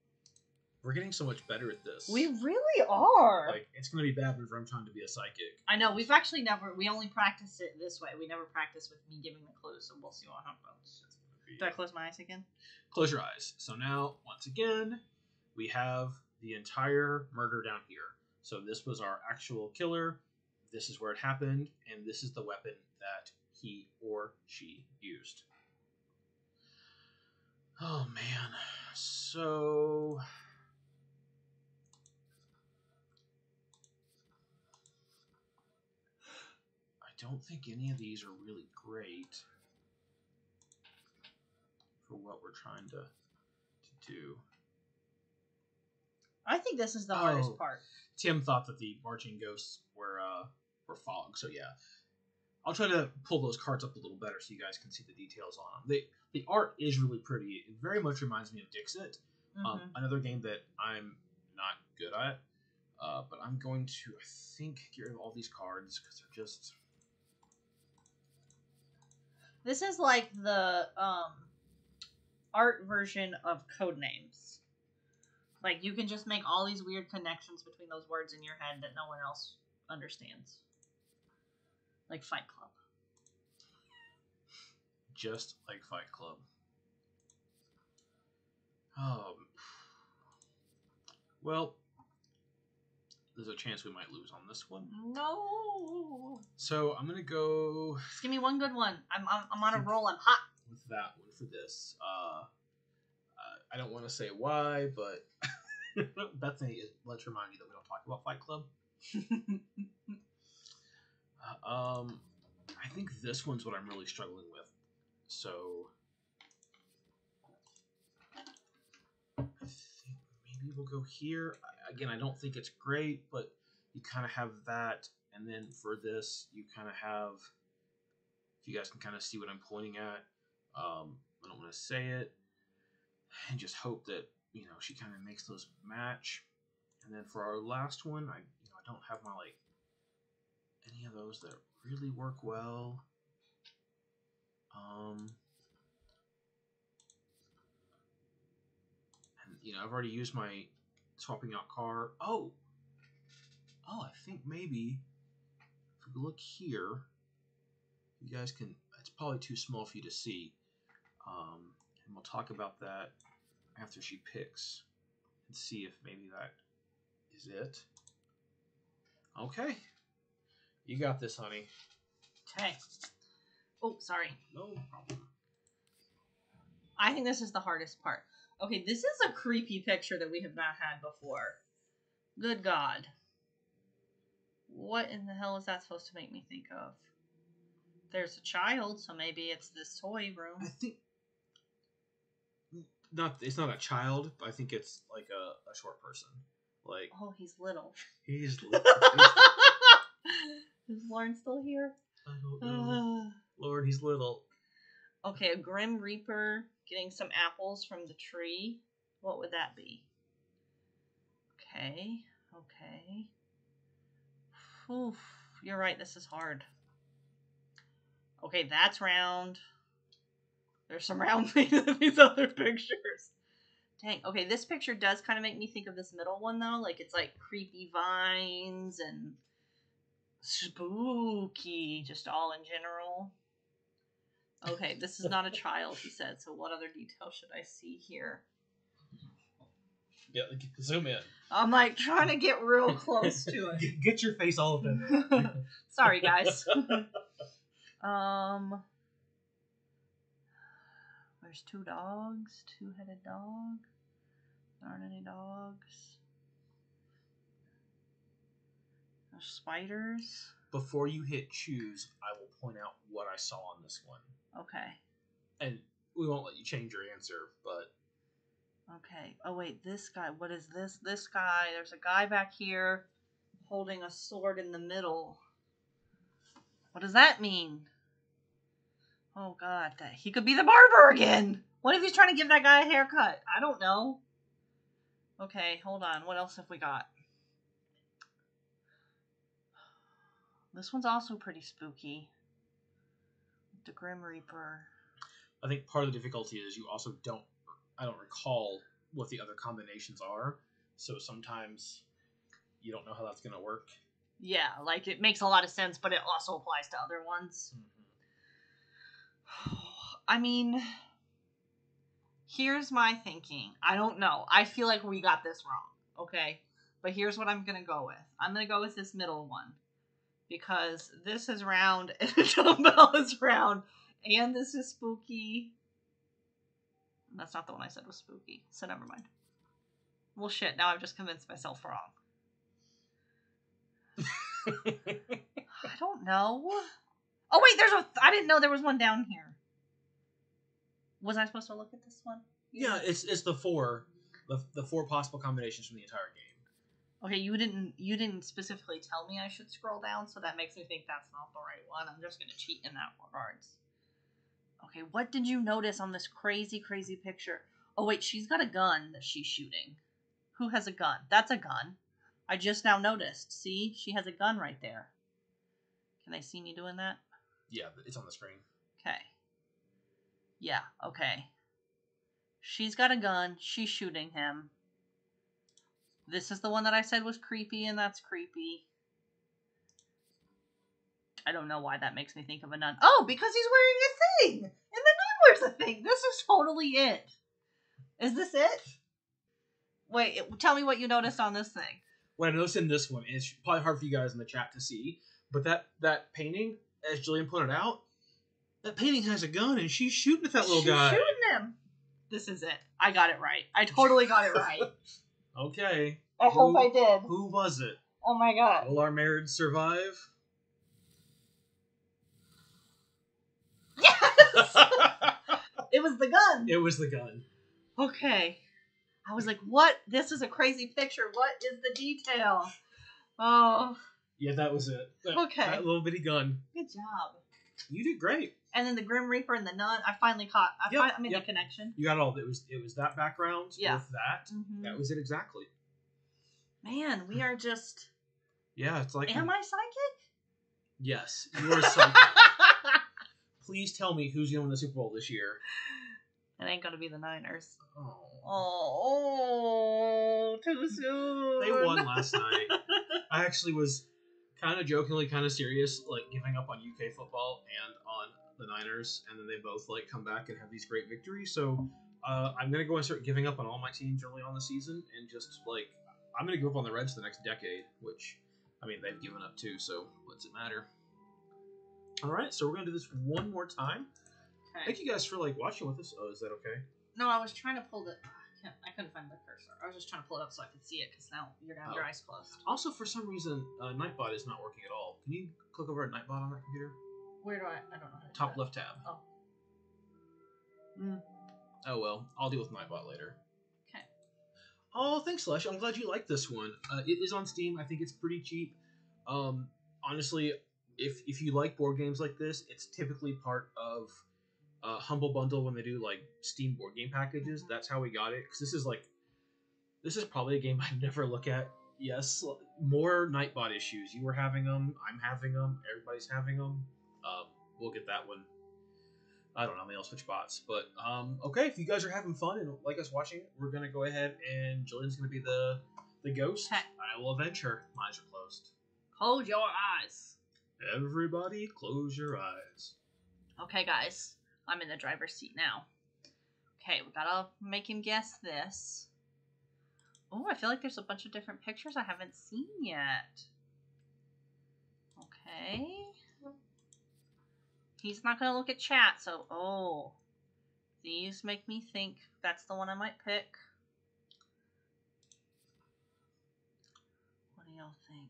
We're getting so much better at this. We really are! It's going to be bad whenever I'm trying to be a psychic. I know, we've actually we only practiced it this way. We never practiced with me giving the clues, so we'll see what happens. Do I close my eyes again? Close your eyes. So now, once again, we have the entire murder down here. So this was our actual killer. This is where it happened, and this is the weapon that he or she used. Oh, man. So... I don't think any of these are really great for what we're trying to do. I think this is the hardest part. Tim thought that the marching ghosts were fog, so yeah. I'll try to pull those cards up a little better so you guys can see the details on them. The art is really pretty. It very much reminds me of Dixit, another game that I'm not good at. But I'm going to, I think, get rid of all these cards because they're just... This is like the art version of Codenames. You can just make all these weird connections between those words in your head that no one else understands. Like Fight Club. Just like Fight Club. Well, there's a chance we might lose on this one. No. So I'm gonna go. Just give me one good one. I'm on a roll. I'm hot. With that one for this. I don't want to say why, but Bethany, let's remind you that we don't talk about Fight Club. I think this one's what I'm really struggling with. So I think we'll go here. Again, I don't think it's great, but you kind of have that. And then for this, you kind of have, if you guys can kind of see what I'm pointing at, I don't want to say it, and just hope that, she kind of makes those match. And then for our last one, I don't have my, any of those that really work well. And, I've already used my swapping out car. Oh, I think maybe if we look here, you guys can, it's probably too small for you to see. And we'll talk about that after she picks and see if maybe that is it. Okay. You got this, honey. Okay. Oh, sorry. No problem. I think this is the hardest part. Okay, this is a creepy picture that we have not had before. Good God. What in the hell is that supposed to make me think of? There's a child, so maybe it's this toy room. I think it's not a child, but I think it's like a short person. Like, oh, he's little. He's little. Is Lauren still here? I don't know. Lord, he's little. Okay, a Grim Reaper getting some apples from the tree. What would that be? Okay. Oof, you're right, this is hard. Okay, that's round. There's some round things in these other pictures. Dang, okay, this picture does kind of make me think of this middle one, though. Like, it's like creepy vines and spooky, just all in general. Okay, this is not a child, he said, so what other detail should I see here? Yeah, zoom in. I'm like trying to get real close to it. Get your face all up in there. Sorry, guys. There's 2 dogs, 2-headed dog. There aren't any dogs. There's spiders. Before you hit choose, I will point out what I saw on this one. Okay. And we won't let you change your answer, but... Okay. Oh, wait. This guy. What is this? This guy. There's a guy back here holding a sword in the middle. What does that mean? Oh, God. He could be the barber again. What if he's trying to give that guy a haircut? I don't know. Okay. Hold on. What else have we got? This one's also pretty spooky. The Grim Reaper. I think part of the difficulty is you also I don't recall what the other combinations are, so sometimes you don't know how that's going to work. Yeah, like it makes a lot of sense, but it also applies to other ones. Mm-hmm. I mean, here's my thinking. I don't know. I feel like we got this wrong, okay? But here's what I'm going to go with. I'm going to go with this middle one. Because this is round, and the dumbbell is round, and this is spooky. That's not the one I said was spooky, so never mind. Well, shit, now I've just convinced myself wrong. I don't know. Oh, wait, I didn't know there was one down here. Was I supposed to look at this one? Yeah, it's the 4 possible combinations from the entire game. Okay, you didn't specifically tell me I should scroll down, so that makes me think that's not the right one. I'm just going to cheat in that regards. Okay, what did you notice on this crazy, crazy picture? Oh, wait, she's got a gun that she's shooting. Who has a gun? That's a gun. I just now noticed. See? She has a gun right there. Can they see me doing that? Yeah, it's on the screen. Okay. Yeah, okay. She's got a gun. She's shooting him. This is the one that I said was creepy, and that's creepy. I don't know why that makes me think of a nun. Oh, because he's wearing a thing! And the nun wears a thing! This is totally it. Is this it? Wait, tell me what you noticed on this thing. What I noticed in this one, and it's probably hard for you guys in the chat to see, but that painting, as Jillian pointed out, that painting has a gun, and she's shooting at that little guy. She's shooting him! This is it. I got it right. I totally got it right. Okay. I hope I did. Who was it? Oh my god. Will our marriage survive? Yes! It was the gun. It was the gun. Okay. I was like, what? This is a crazy picture. What is the detail? Oh. Yeah, that was it. Okay. That little bitty gun. Good job. You did great. And then the Grim Reaper and the Nun, I finally caught. I made the connection. You got it all. It was that background with that. Mm-hmm. That was it exactly. Man, we are just... Yeah, it's like... Am I psychic? Yes, you are psychic. Please tell me who's going to win the Super Bowl this year. It ain't going to be the Niners. Oh, too soon. They won last night. I actually was kind of jokingly, kind of serious, like giving up on UK football and on the Niners, and then they both like come back and have these great victories. So I'm gonna go and start giving up on all my teams early on the season, and just like I'm gonna give up on the Reds for the next decade. Which, I mean, they've given up too. So what's it matter? All right, so we're gonna do this one more time. Okay. Thank you guys for like watching with us. Oh, is that okay? No, I was trying to pull the. I couldn't find the cursor. I was just trying to pull it up so I could see it, because now you're gonna have your eyes closed. Also, for some reason, Nightbot is not working at all. Can you click over at Nightbot on that computer? Where do I don't know. How to Top left tab. Oh. Oh well, I'll deal with Nightbot later. Okay. Oh, thanks, Slush. I'm glad you like this one. It is on Steam. I think it's pretty cheap. Honestly, if you like board games like this, it's typically part of Humble Bundle when they do like Steam board game packages. That's how we got it, because this is probably a game I'd never look at. Yes, more Nightbot issues. You were having them. I'm having them. Everybody's having them. We'll get that one. I don't know. Maybe I'll switch bots. But okay, if you guys are having fun and like us watching it, we're gonna go ahead and Jillian's gonna be the ghost. Okay. I will avenge her. My eyes are closed. Close your eyes. Everybody, close your eyes. Okay, guys. I'm in the driver's seat now. Okay, we gotta make him guess this. Oh, I feel like there's a bunch of different pictures I haven't seen yet. Okay. He's not gonna look at chat, so... Oh. These make me think that's the one I might pick. What do y'all think?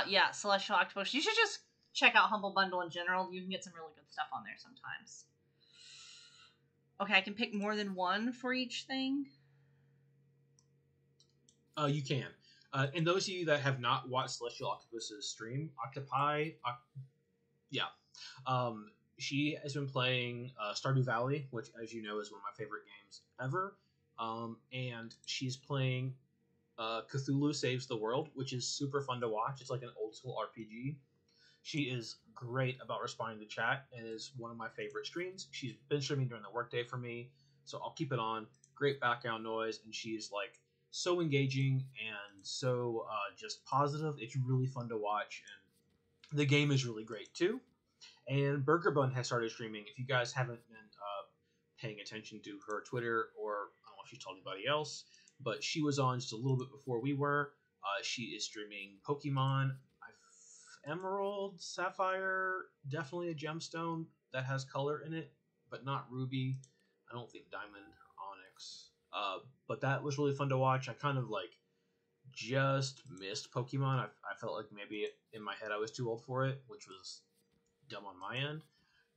Yeah, Celestial Octopus. You should just check out Humble Bundle in general. You can get some really good stuff on there sometimes. Okay, I can pick more than one for each thing. You can. And those of you that have not watched Celestial Octopus's stream, she has been playing Stardew Valley, which, as you know, is one of my favorite games ever. And she's playing Cthulhu Saves the World, which is super fun to watch. It's like an old school RPG. She is great about responding to chat and is one of my favorite streams. She's been streaming during the workday for me, so I'll keep it on. Great background noise, and she's like so engaging and so just positive. It's really fun to watch, and the game is really great too. And Burger Bun has started streaming. If you guys haven't been paying attention to her Twitter, or I don't know if she's told anybody else, but she was on just a little bit before we were. She is streaming Pokemon, Emerald, Sapphire, definitely a gemstone that has color in it, but not Ruby. I don't think Diamond or Onyx. But that was really fun to watch. I kind of like just missed Pokemon. I felt like maybe in my head I was too old for it, which was dumb on my end.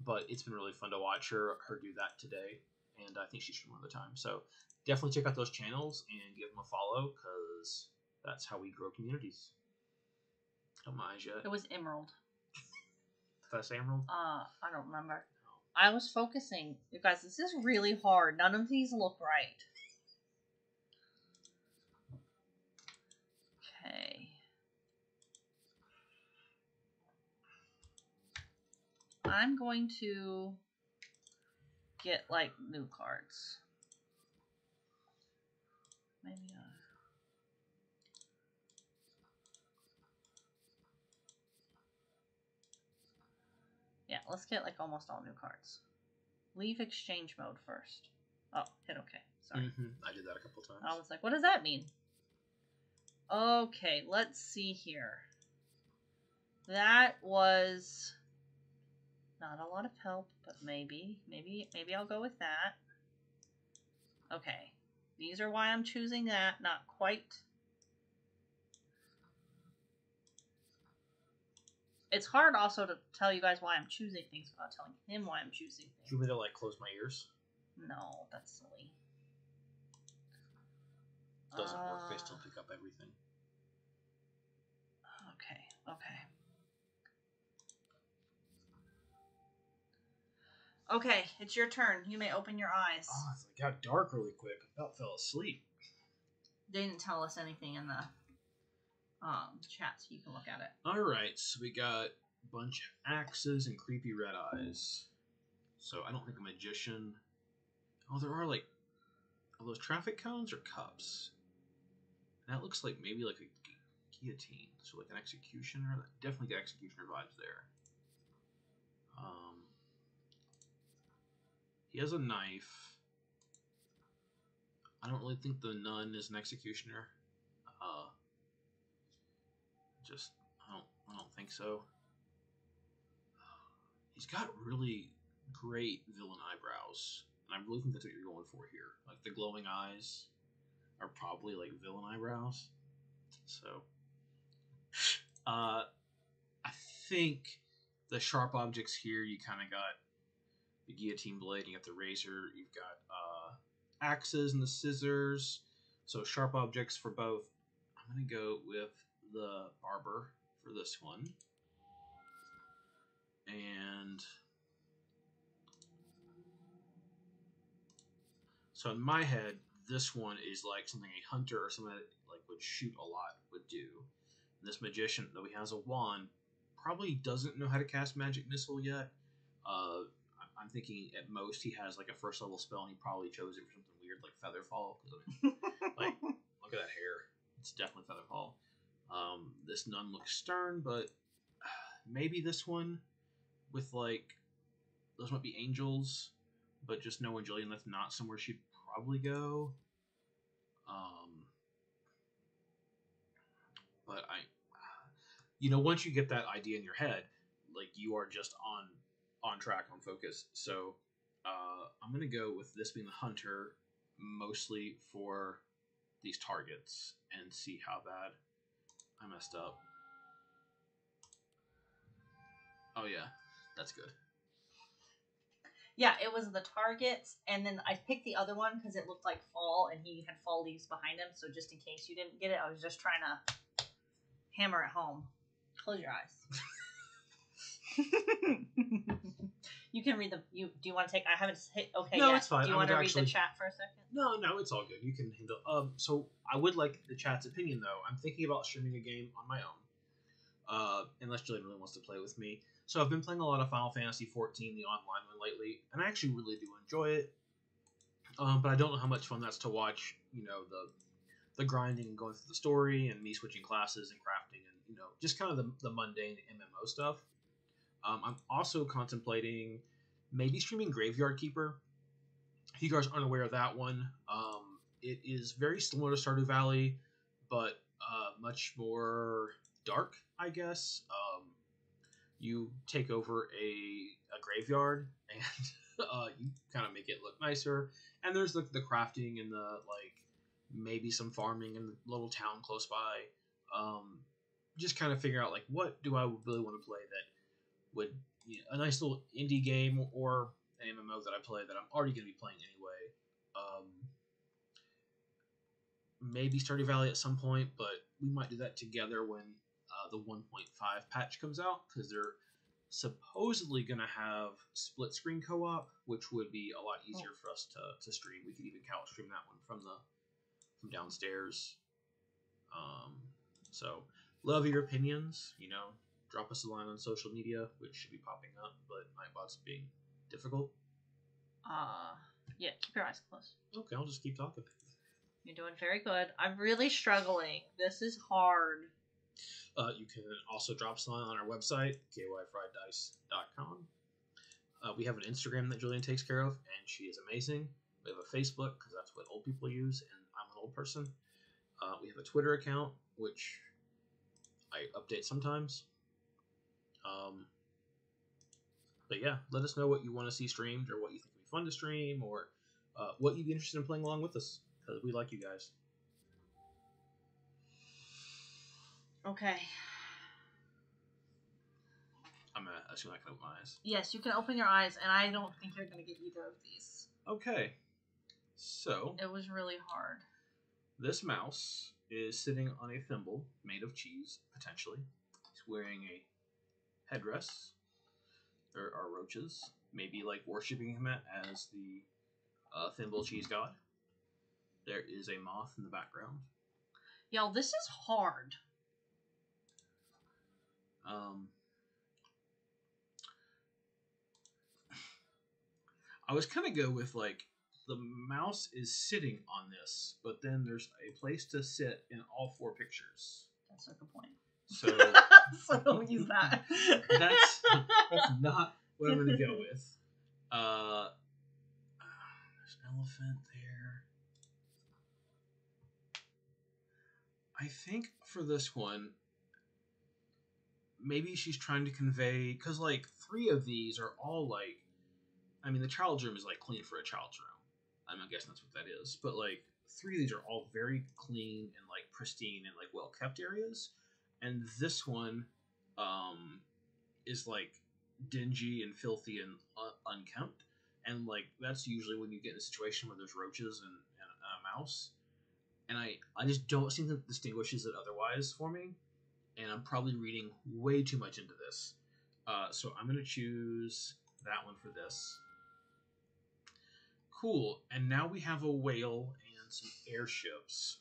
But it's been really fun to watch her do that today, and I think she's streaming all the time. So definitely check out those channels and give them a follow, because that's how we grow communities. Don't mind yet. It was Emerald. Did I say Emerald? I don't remember. No. I was focusing. You guys, this is really hard. None of these look right. Okay. I'm going to get, like, new cards. Maybe yeah, let's get, like, almost all new cards. Leave exchange mode first. Oh, hit OK. Sorry. I did that a couple times. I was like, what does that mean? Okay, let's see here. That was not a lot of help, but maybe I'll go with that. Okay. These are why I'm choosing that. Not quite. It's hard also to tell you guys why I'm choosing things without telling him why I'm choosing things. Do you want me to, like, close my ears? No, that's silly. Doesn't work. They still pick up everything. Okay, it's your turn. You may open your eyes. Oh, it got dark really quick. I about fell asleep. They didn't tell us anything in the chat, so you can look at it. All right, so we got a bunch of axes and creepy red eyes. So I don't think a magician. Oh, there are are those traffic cones or cups? That looks like maybe like a guillotine, so like an executioner. Definitely get executioner vibes there. He has a knife. I don't really think the nun is an executioner. I don't think so. He's got really great villain eyebrows, and I really think that's what you're going for here. Like the glowing eyes are probably like villain eyebrows. So, I think the sharp objects here, you kind of got the guillotine blade, you got the razor, you've got axes and the scissors. So sharp objects for both. I'm gonna go with the barber for this one, and so in my head, this one is like something a hunter or somebody that like would shoot a lot would do. And this magician, though he has a wand, probably doesn't know how to cast magic missile yet. I'm thinking at most he has like a first level spell, and he probably chose it for something weird like Featherfall. Like, look at that hair; it's definitely Featherfall. This nun looks stern, but maybe this one with like those might be angels, but just knowing Jillian, that's not somewhere she'd probably go. But once you get that idea in your head, like you are just on track, on focus. So I'm gonna go with this being the hunter, mostly for these targets, and see how bad I messed up. Oh yeah, that's good. Yeah, it was the targets, and then I picked the other one because it looked like fall, and he had fall leaves behind him. So just in case you didn't get it, I was just trying to hammer it home. Close your eyes. You can read the. Do you want to take? I haven't hit. Okay, no, yeah. It's fine. Do you want to read the chat for a second? No, it's all good. You can handle. So I would like the chat's opinion though. I'm thinking about streaming a game on my own. Unless Jillian really wants to play with me. So I've been playing a lot of Final Fantasy XIV, the online one lately, and I actually really do enjoy it. But I don't know how much fun that's to watch. The grinding and going through the story, and me switching classes and crafting, and just kind of the mundane MMO stuff. I'm also contemplating maybe streaming Graveyard Keeper. If you guys aren't aware of that one, it is very similar to Stardew Valley, but much more dark, I guess. You take over a graveyard, and you kind of make it look nicer. And there's the crafting and the maybe some farming in the little town close by. Just kind of figure out what do I really want to play that would a nice little indie game or an MMO that I play that I'm already going to be playing anyway. Maybe Stardew Valley at some point, but we might do that together when the 1.5 patch comes out, because they're supposedly going to have split screen co-op, which would be a lot easier for us to stream. We could even couch stream that one from downstairs. So love your opinions. Drop us a line on social media, which should be popping up, but Nightbot's being difficult. Yeah, keep your eyes closed. Okay, I'll just keep talking. You're doing very good. I'm really struggling. This is hard. You can also drop us a line on our website, kyfrieddice.com. We have an Instagram that Julian takes care of, and she is amazing. We have a Facebook, because that's what old people use, and I'm an old person. We have a Twitter account, which I update sometimes. But yeah, let us know what you want to see streamed, or what you think would be fun to stream, or what you'd be interested in playing along with us, because we like you guys. Okay. I'm assuming I can open my eyes. Yes, you can open your eyes, and I don't think you're going to get either of these. Okay. So, It was really hard. this mouse is sitting on a thimble made of cheese, potentially. He's wearing a headdress. There are roaches, maybe like worshipping him as the thimble cheese god. There is a moth in the background. Y'all, this is hard. I was kind of go with like the mouse is sitting on this, but then there's a place to sit in all four pictures. That's a good point. So, so don't use that. that's not what I'm going to go with. There's an elephant there. I think for this one, maybe she's trying to convey, because like 3 of these are all like, I mean, the child's room is like clean for a child's room. I'm guessing that's what that is. But like 3 of these are all very clean and like pristine and like well kept areas, and this one is like dingy and filthy and unkempt. And like that's usually when you get in a situation where there's roaches and a mouse. And I just don't think that distinguishes it otherwise for me. And I'm probably reading way too much into this. So I'm going to choose that one for this. Cool. And now we have a whale and some airships.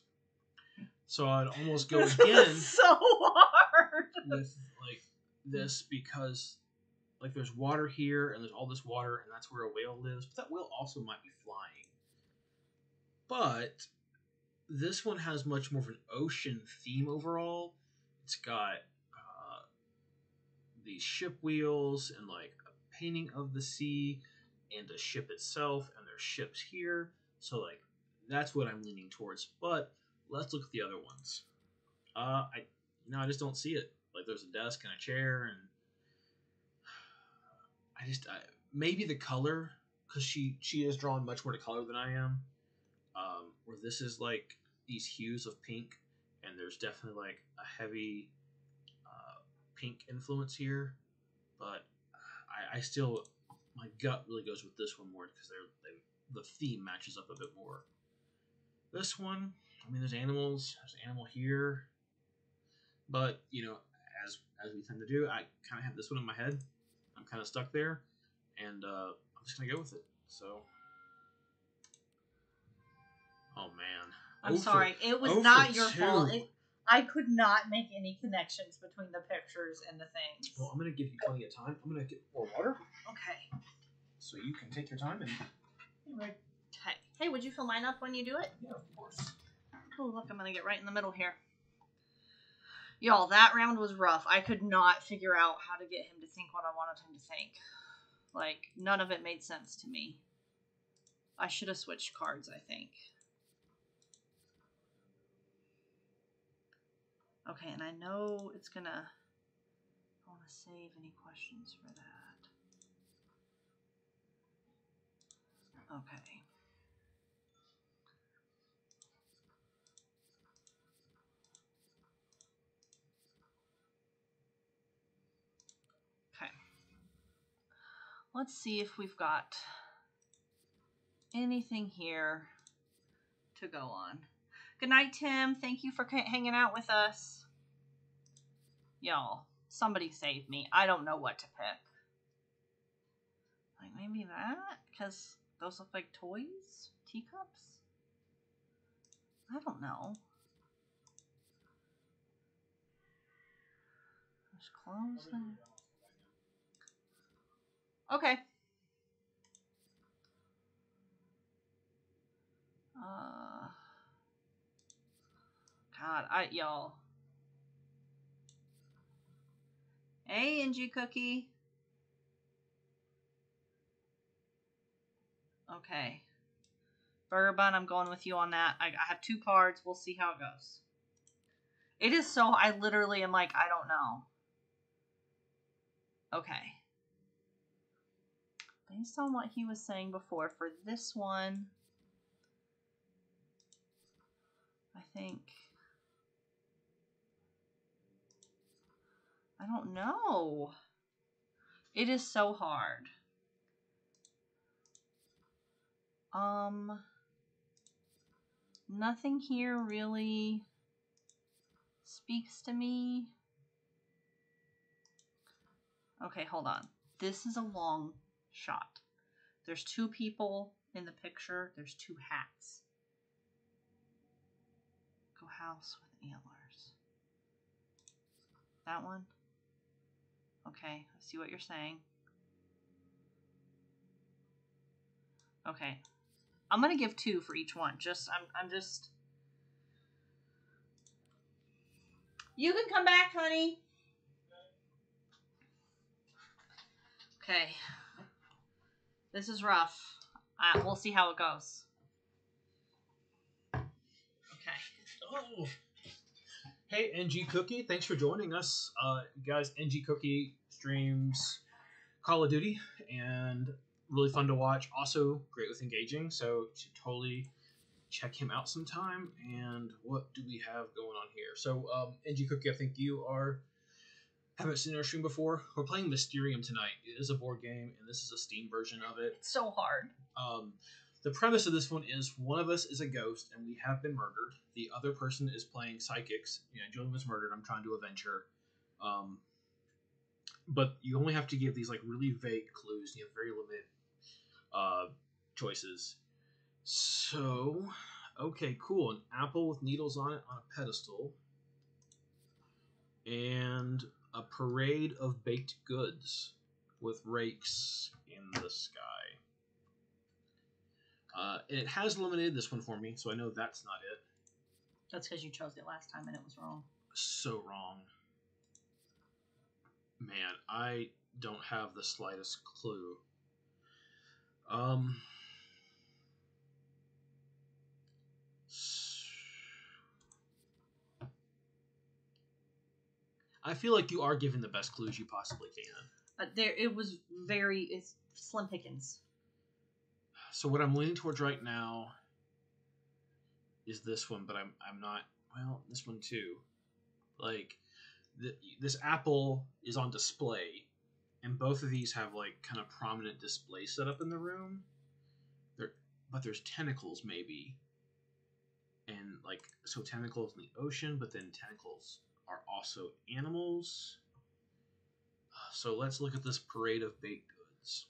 So I'd almost go again so hard with like this because like there's water here and there's all this water and that's where a whale lives. But that whale also might be flying. But this one has much more of an ocean theme overall. It's got these ship wheels and like a painting of the sea and a ship itself, and there's ships here. So like that's what I'm leaning towards. But let's look at the other ones. I just don't see it. Like there's a desk and a chair, and maybe the color, because she is drawn much more to color than I am. Where this is like these hues of pink, and there's definitely like a heavy pink influence here, but I still, my gut really goes with this one more because the theme matches up a bit more. This one, I mean, there's an animal here, but you know, as we tend to do, I kind of have this one in my head. I'm kind of stuck there, and I'm just gonna go with it. So, oh man, I'm sorry, it was not your 2. fault. I could not make any connections between the pictures and the things. Well, I'm going to give you plenty of time. I'm going to get more water. Okay. So you can take your time and... Anyway. Okay. Hey, would you fill mine up when you do it? Yeah, of course. Oh, look, I'm going to get right in the middle here. Y'all, that round was rough. I could not figure out how to get him to think what I wanted him to think. Like, none of it made sense to me. I should have switched cards, I think. Okay, and I know it's gonna... I want to save any questions for that. Okay. Okay. Let's see if we've got anything here to go on. Good night, Tim. Thank you for hanging out with us. Y'all, somebody save me. I don't know what to pick. Like, maybe that? Because those look like toys? Teacups? I don't know. There's clothes there. Okay. God, y'all. Hey, NG Cookie. Okay. Burger Bun, I'm going with you on that. I have 2 cards. We'll see how it goes. It is so... I literally am like, I don't know. Okay. Based on what he was saying before, for this one, I think... I don't know. It is so hard. Nothing here really speaks to me. Okay, hold on. This is a long shot. There's 2 people in the picture. There's 2 hats. Go house with antlers. That one? Okay, I see what you're saying. Okay. I'm gonna give 2 for each one. I'm just. You can come back, honey. Okay. This is rough. We'll see how it goes. Okay. Oh. Hey, NG Cookie, thanks for joining us. Guys, NG Cookie streams Call of Duty, and really fun to watch. Also, great with engaging, so you should totally check him out sometime. And what do we have going on here? So, NG Cookie, I think you haven't seen our stream before. We're playing Mysterium tonight. It is a board game, and this is a Steam version of it. It's so hard. The premise of this one is one of us is a ghost, and we have been murdered. The other person is playing psychics. Julian was murdered. I'm trying to avenge her. But you only have to give these like really vague clues. You have very limited choices. So, okay, cool. An apple with needles on it on a pedestal. And a parade of baked goods with rakes in the sky. And it has eliminated this one for me, so I know that's not it. That's because you chose it last time and it was wrong. So wrong. Man, I don't have the slightest clue. I feel like you are giving the best clues you possibly can. It's slim pickings. So what I'm leaning towards right now is this one, but I'm not. Well, this one too. Like this apple is on display, and both of these have like kind of prominent display set up in the room. But there's tentacles maybe, and like so tentacles in the ocean, but then tentacles are also animals. So let's look at this parade of baked goods.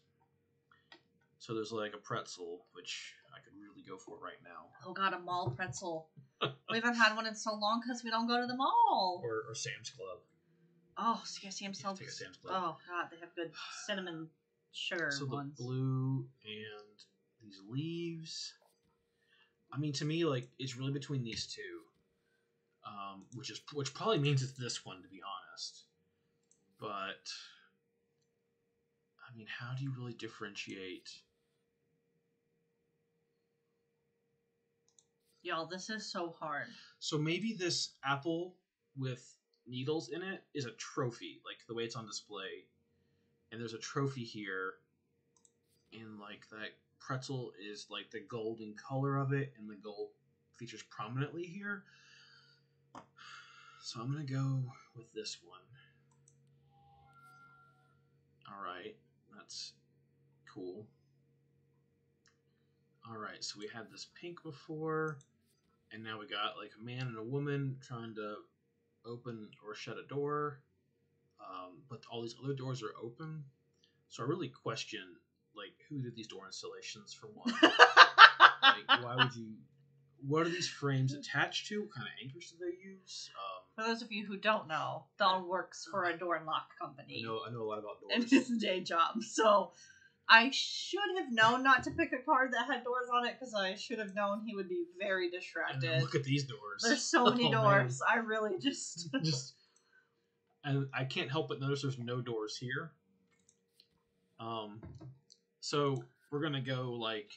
So there's like a pretzel, which I could really go for right now. Oh god, a mall pretzel. We haven't had one in so long because we don't go to the mall. Or Sam's Club. Oh, so you Sam's Club. Take a Sam's Club. Oh god, they have good cinnamon sugar so ones. The blue and these leaves. I mean, to me, like it's really between these two, which probably means it's this one, to be honest. But I mean, how do you really differentiate? Y'all, this is so hard. So maybe this apple with needles in it is a trophy, like the way it's on display. And there's a trophy here, and like that pretzel is like the golden color of it, and the gold features prominently here. So I'm gonna go with this one. Alright, that's cool. Alright, so we had this pink before, and now we got like a man and a woman trying to open or shut a door, but all these other doors are open. So I really question, like, who did these door installations for one? Like, why would you? What are these frames attached to? What kind of anchors do they use? For those of you who don't know, Dawn works for a door and lock company. I know a lot about doors. And it's a day job, so I should have known not to pick a card that had doors on it because I should have known he would be very distracted. Look at these doors. There's so many doors. Man. I really just and I can't help but notice there's no doors here. So we're gonna go like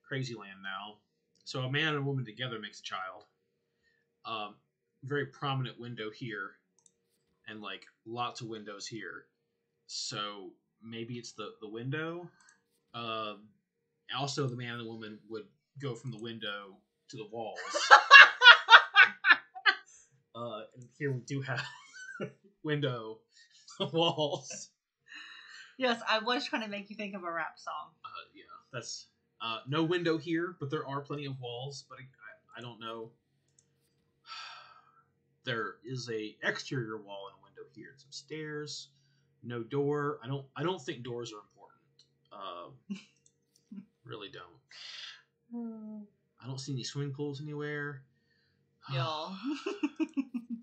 crazy land now. So a man and a woman together makes a child. Very prominent window here, and like lots of windows here. So maybe it's the window. Also, the man and the woman would go from the window to the walls. And here we do have window, walls. Yes, I was trying to make you think of a rap song. Yeah, that's. No window here, but there are plenty of walls. But I don't know. There is a exterior wall and a window here. Some stairs. No door. I don't think doors are important. Really don't. I don't see any swimming pools anywhere. Y'all.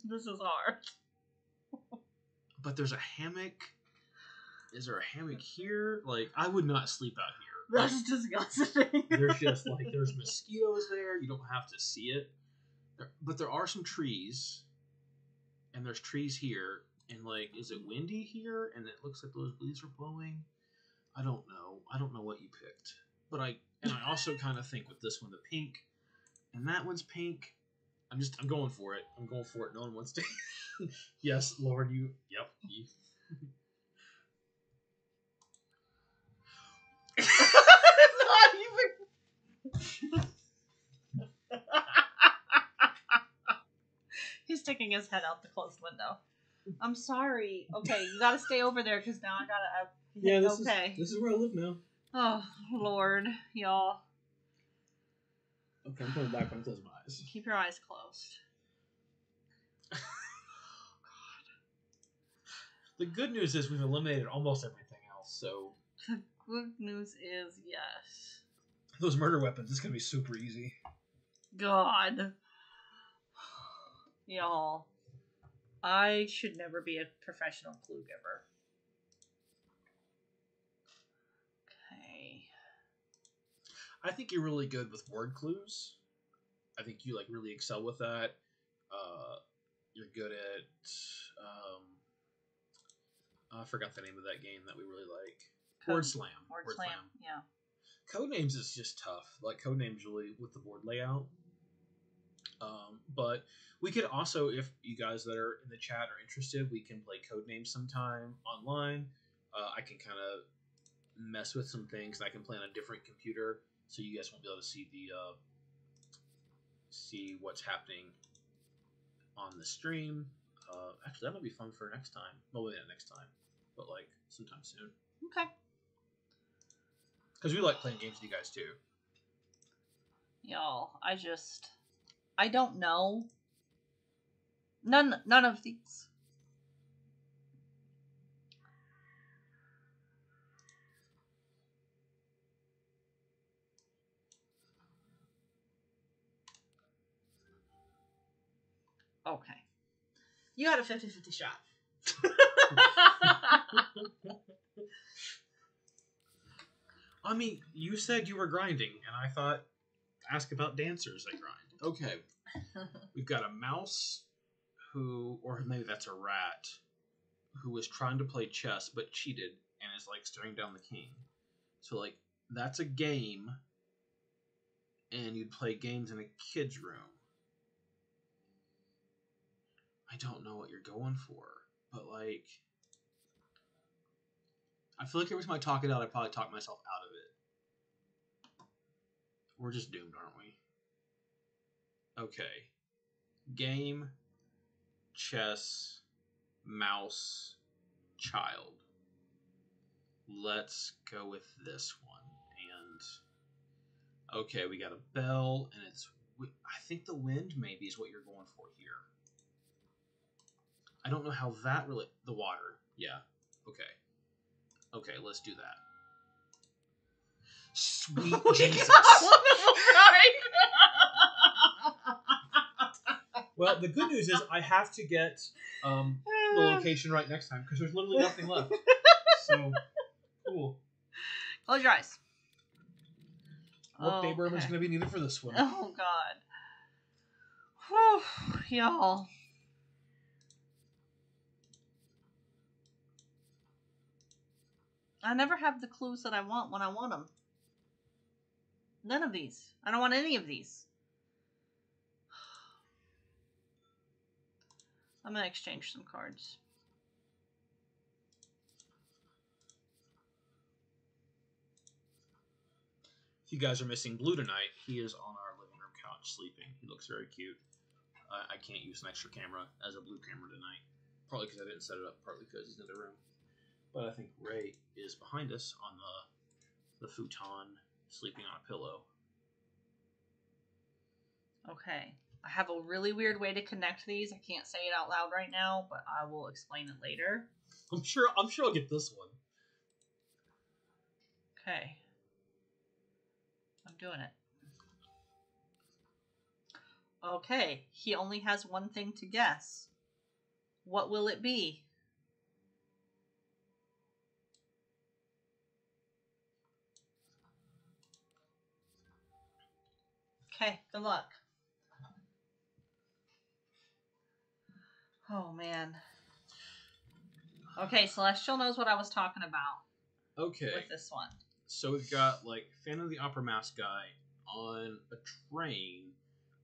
This is hard. But there's a hammock. Is there a hammock here? Like, I would not sleep out here. That's disgusting. There's just, like, there's mosquitoes there. You don't have to see it. But there are some trees. And there's trees here. And, like, is it windy here? And it looks like those leaves are blowing. I don't know. I don't know what you picked. But I also kind of think with this one, the pink. And that one's pink. I'm going for it. I'm going for it. No one wants to. Yes, Lord, you. Yep. You. Not even. He's sticking his head out the closed window. I'm sorry. Okay, you gotta stay over there because now I gotta. Yeah, this is where I live now. Oh Lord, y'all. Okay, I'm coming back when I close my eyes. Keep your eyes closed. The good news is we've eliminated almost everything else, so... The good news is yes. Those murder weapons, it's gonna be super easy. God. Y'all. I should never be a professional clue giver. Okay. I think you're really good with word clues. I think you, like, really excel with that. You're good at... I forgot the name of that game that we really like. Word Slam. Word Slam, yeah. Codenames is just tough. Like, Codenames really with the board layout. But we could also, if you guys that are in the chat are interested, we can play Codenames sometime online. I can kind of mess with some things. I can play on a different computer, so you guys won't be able to see see what's happening on the stream. Actually, that might be fun for next time. Well, maybe not next time, but like sometime soon. Okay. Because we like playing games with you guys too. Y'all, I don't know. None of these. Okay. You had a 50-50 shot. I mean, you said you were grinding, and I thought, ask about dancers that grind. Okay. We've got a mouse who, or maybe that's a rat, who was trying to play chess but cheated and is, like, staring down the king. So, like, that's a game, and you'd play games in a kid's room. I don't know what you're going for, but, like, I feel like every time I talk it out, I probably talk myself out of it. We're just doomed, aren't we? Okay. Game, chess, mouse, child. Let's go with this one. And, okay, we got a bell, and it's, I think the wind maybe is what you're going for here. I don't know how that really, the water. Yeah, okay. Okay, let's do that. Sweet Jesus. Well, the good news is I have to get the location right next time because there's literally nothing left. So, cool. Close your eyes. What paper is going to be needed for this one? Oh, God. Whew, y'all. I never have the clues that I want when I want them. None of these. I don't want any of these. I'm going to exchange some cards. If you guys are missing Blue tonight, he is on our living room couch sleeping. He looks very cute. I can't use an extra camera as a Blue camera tonight. Probably because I didn't set it up, partly because he's in the room. But I think Ray is behind us on the futon sleeping on a pillow. Okay. I have a really weird way to connect these. I can't say it out loud right now, but I will explain it later. I'm sure I'll get this one. Okay. I'm doing it. Okay. He only has one thing to guess. What will it be? Okay, good luck. Oh, man. Okay, Celestial knows what I was talking about. Okay. With this one. So we've got, like, Phantom of the Opera mask guy on a train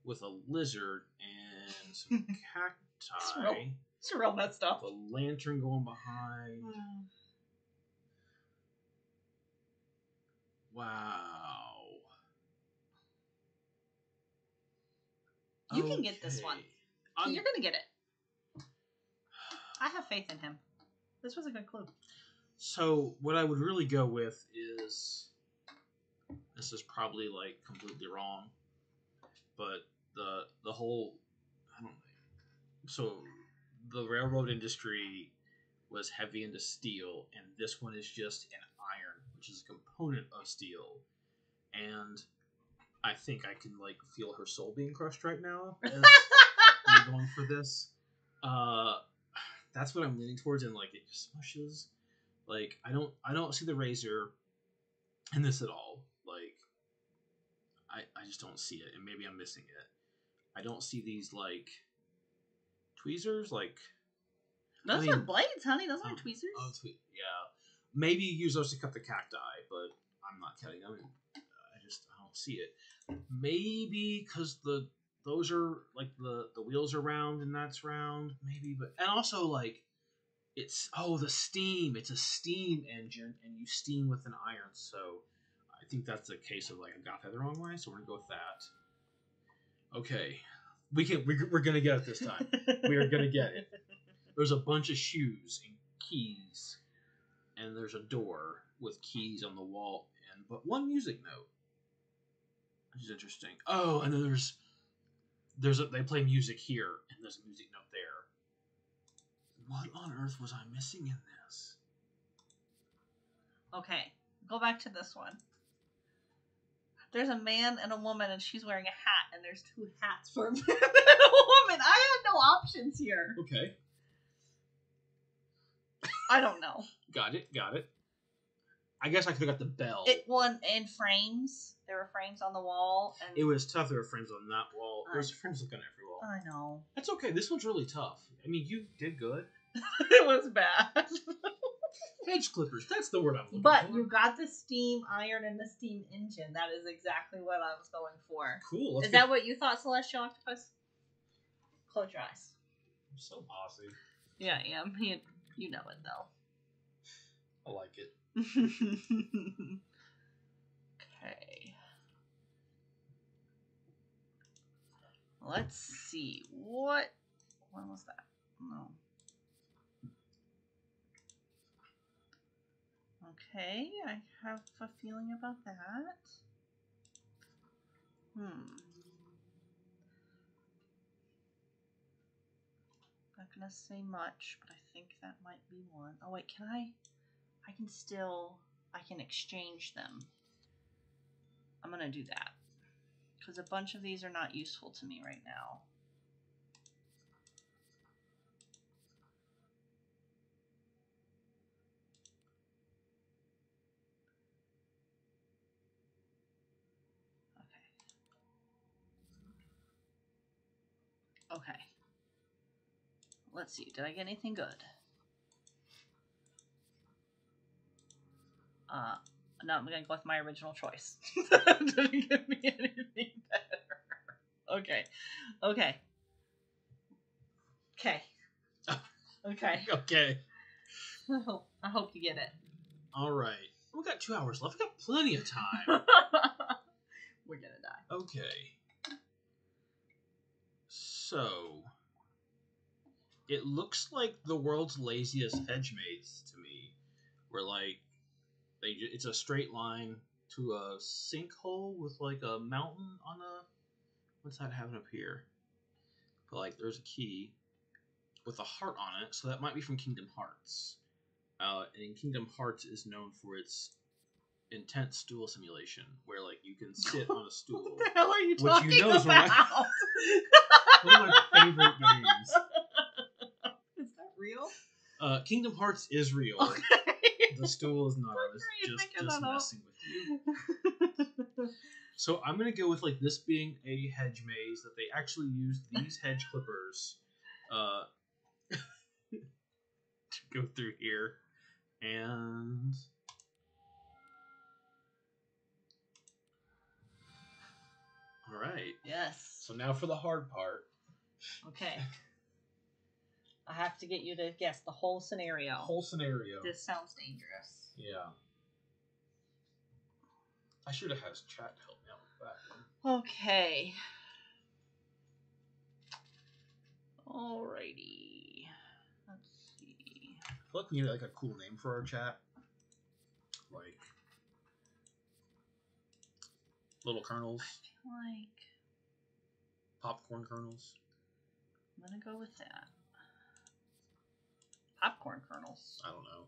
with a lizard and some cacti. It's real messed up. The lantern going behind. Wow. You can get this one. You're going to get it. I have faith in him. This was a good clue. So, what I would really go with is... This is probably, like, completely wrong. But the whole... I don't know. So, the railroad industry was heavy into steel, and this one is just an iron, which is a component of steel. And I think I can, like, feel her soul being crushed right now as I'm going for this. That's what I'm leaning towards, and, like, it just smushes. Like, I don't see the razor in this at all. Like, I just don't see it, and maybe I'm missing it. I don't see these, like, tweezers, like... Those are blades, honey. Those aren't tweezers. Oh, yeah. Maybe use those to cut the cacti, but I'm not cutting them. I don't see it. Maybe because those are, like, the wheels are round and that's round. Maybe, but... And also, like, it's... Oh, the steam. It's a steam engine, and you steam with an iron, so... I think that's a case of, like, I got that the wrong way, so we're gonna go with that. Okay. We're gonna get it this time. We are gonna get it. There's a bunch of shoes and keys, and there's a door with keys on the wall, but one music note, which is interesting. Oh, and then they play music here, and there's a music note there. What on earth was I missing in this? Okay, go back to this one. There's a man and a woman, and she's wearing a hat, and there's two hats for a man and a woman. I had no options here. Okay. I don't know. Got it. I guess I could have got the bell. It won in frames. There were frames on the wall. And it was tough. There were frames on that wall. There's frames looking every wall. I know. That's okay. This one's really tough. I mean, you did good. It was bad. Edge clippers. That's the word I'm looking but for. You got the steam iron and the steam engine. That is exactly what I was going for. Cool. Is that what you thought, Celestial Octopus? Close your eyes. I'm so bossy. Yeah, I am. You know it, though. I like it. Okay. Let's see. When was that? No. Okay, I have a feeling about that. Not gonna say much, but I think that might be one. Oh wait, I can exchange them. I'm gonna do that. Because a bunch of these are not useful to me right now. Okay. Let's see. Did I get anything good? No, I'm gonna go with my original choice. Didn't give me anything better. Okay. Okay. I hope you get it. All right. We got 2 hours left. We got plenty of time. We're gonna die. Okay. So, it looks like the world's laziest hedge maze to me. Where, like, it's a straight line, to a sinkhole with like a mountain on a. What's that having up here? But like, there's a key with a heart on it, so that might be from Kingdom Hearts. And Kingdom Hearts is known for its intense stool simulation, where like you can sit on a stool. What the hell are you which talking you know is about? one of my favorite games. Is that real? Kingdom Hearts is real. Okay. The stool is not. I was just messing with you. So I'm gonna go with like this being a hedge maze, that they actually used these hedge clippers to go through here, and all right. Yes. So now for the hard part. Okay. I have to get you to guess the whole scenario. Whole scenario. This sounds dangerous. Yeah. I should have had chat to help me out with that one. Okay. Alrighty. Let's see. I feel like we need like a cool name for our chat. Like Little Kernels. I feel like Popcorn Kernels. I'm gonna go with that. Popcorn kernels. I don't know.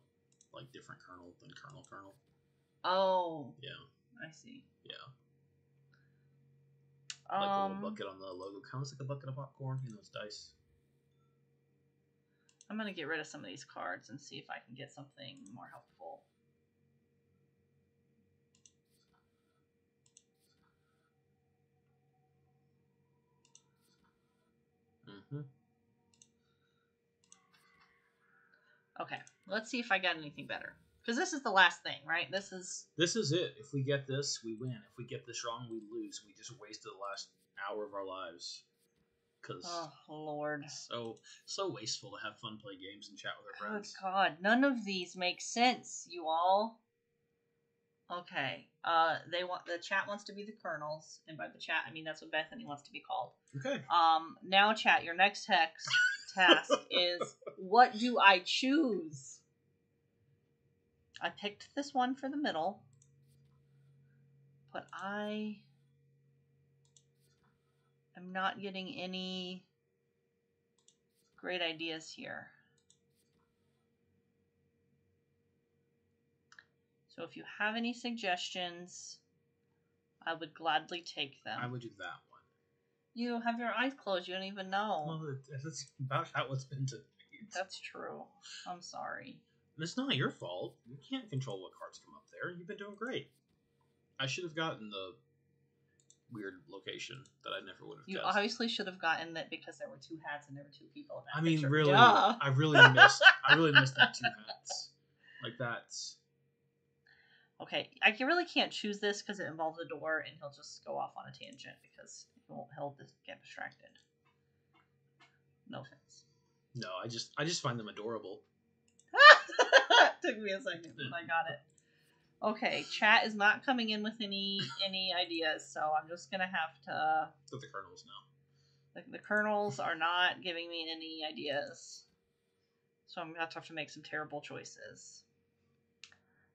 Like different kernel than kernel. Oh. Yeah. I see. Yeah. Like a little bucket on the logo. Kind of like a bucket of popcorn. You know, it's dice. I'm gonna get rid of some of these cards and see if I can get something more helpful. Mm-hmm. Okay, let's see if I got anything better. Because this is the last thing, right? This is it. If we get this, we win. If we get this wrong, we lose. We just wasted the last hour of our lives. Because oh Lord, so wasteful to have fun, play games, and chat with our friends. Good God, none of these make sense, you all. Okay, the chat wants to be the kernels, and by the chat I mean that's what Bethany wants to be called. Okay. Now chat, your next task is, what do I choose? I picked this one for the middle, but I am not getting any great ideas here. So if you have any suggestions, I would gladly take them. I would do that one. You have your eyes closed. You don't even know. Well, that's about how it's been to me. That's true. I'm sorry. It's not your fault. You can't control what cards come up there. You've been doing great. I should have gotten the weird location that I never would have You guessed. obviously should have gotten it because there were two hats and there were two people in that I mean, picture. really, Duh. I really missed that two hats. Like that's... Okay, I really can't choose this because it involves a door and he'll just go off on a tangent because he'll just get distracted. No offense. No, I just find them adorable. Took me a second, but I got it. Okay, chat is not coming in with any ideas, so I'm just gonna have to. So the kernels now. The kernels are not giving me any ideas, so I'm gonna have to make some terrible choices.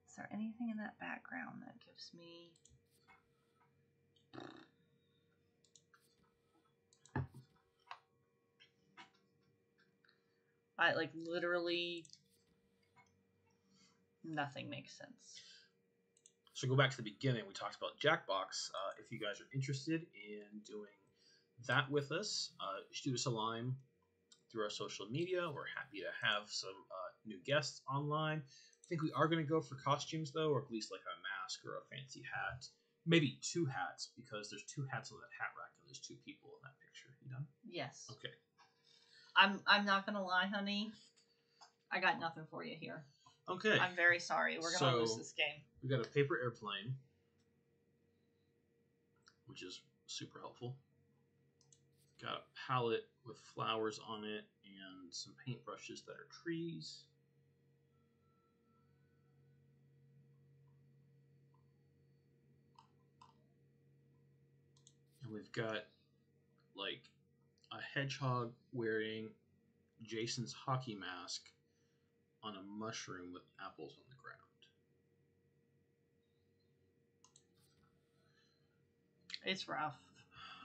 Is there anything in that background that gives me? I like literally nothing makes sense. So go back to the beginning. We talked about Jackbox. If you guys are interested in doing that with us, shoot us a line through our social media. We're happy to have some new guests online. I think we are going to go for costumes, though, or at least like a mask or a fancy hat. Maybe two hats, because there's two hats on that hat rack and there's two people in that picture. You done? Yes. Okay. I'm not gonna lie, honey. I got nothing for you here. Okay. I'm very sorry. We're gonna lose this game. We got a paper airplane, which is super helpful. Got a palette with flowers on it and some paintbrushes that are trees. And we've got like a hedgehog wearing Jason's hockey mask on a mushroom with apples on the ground. It's rough.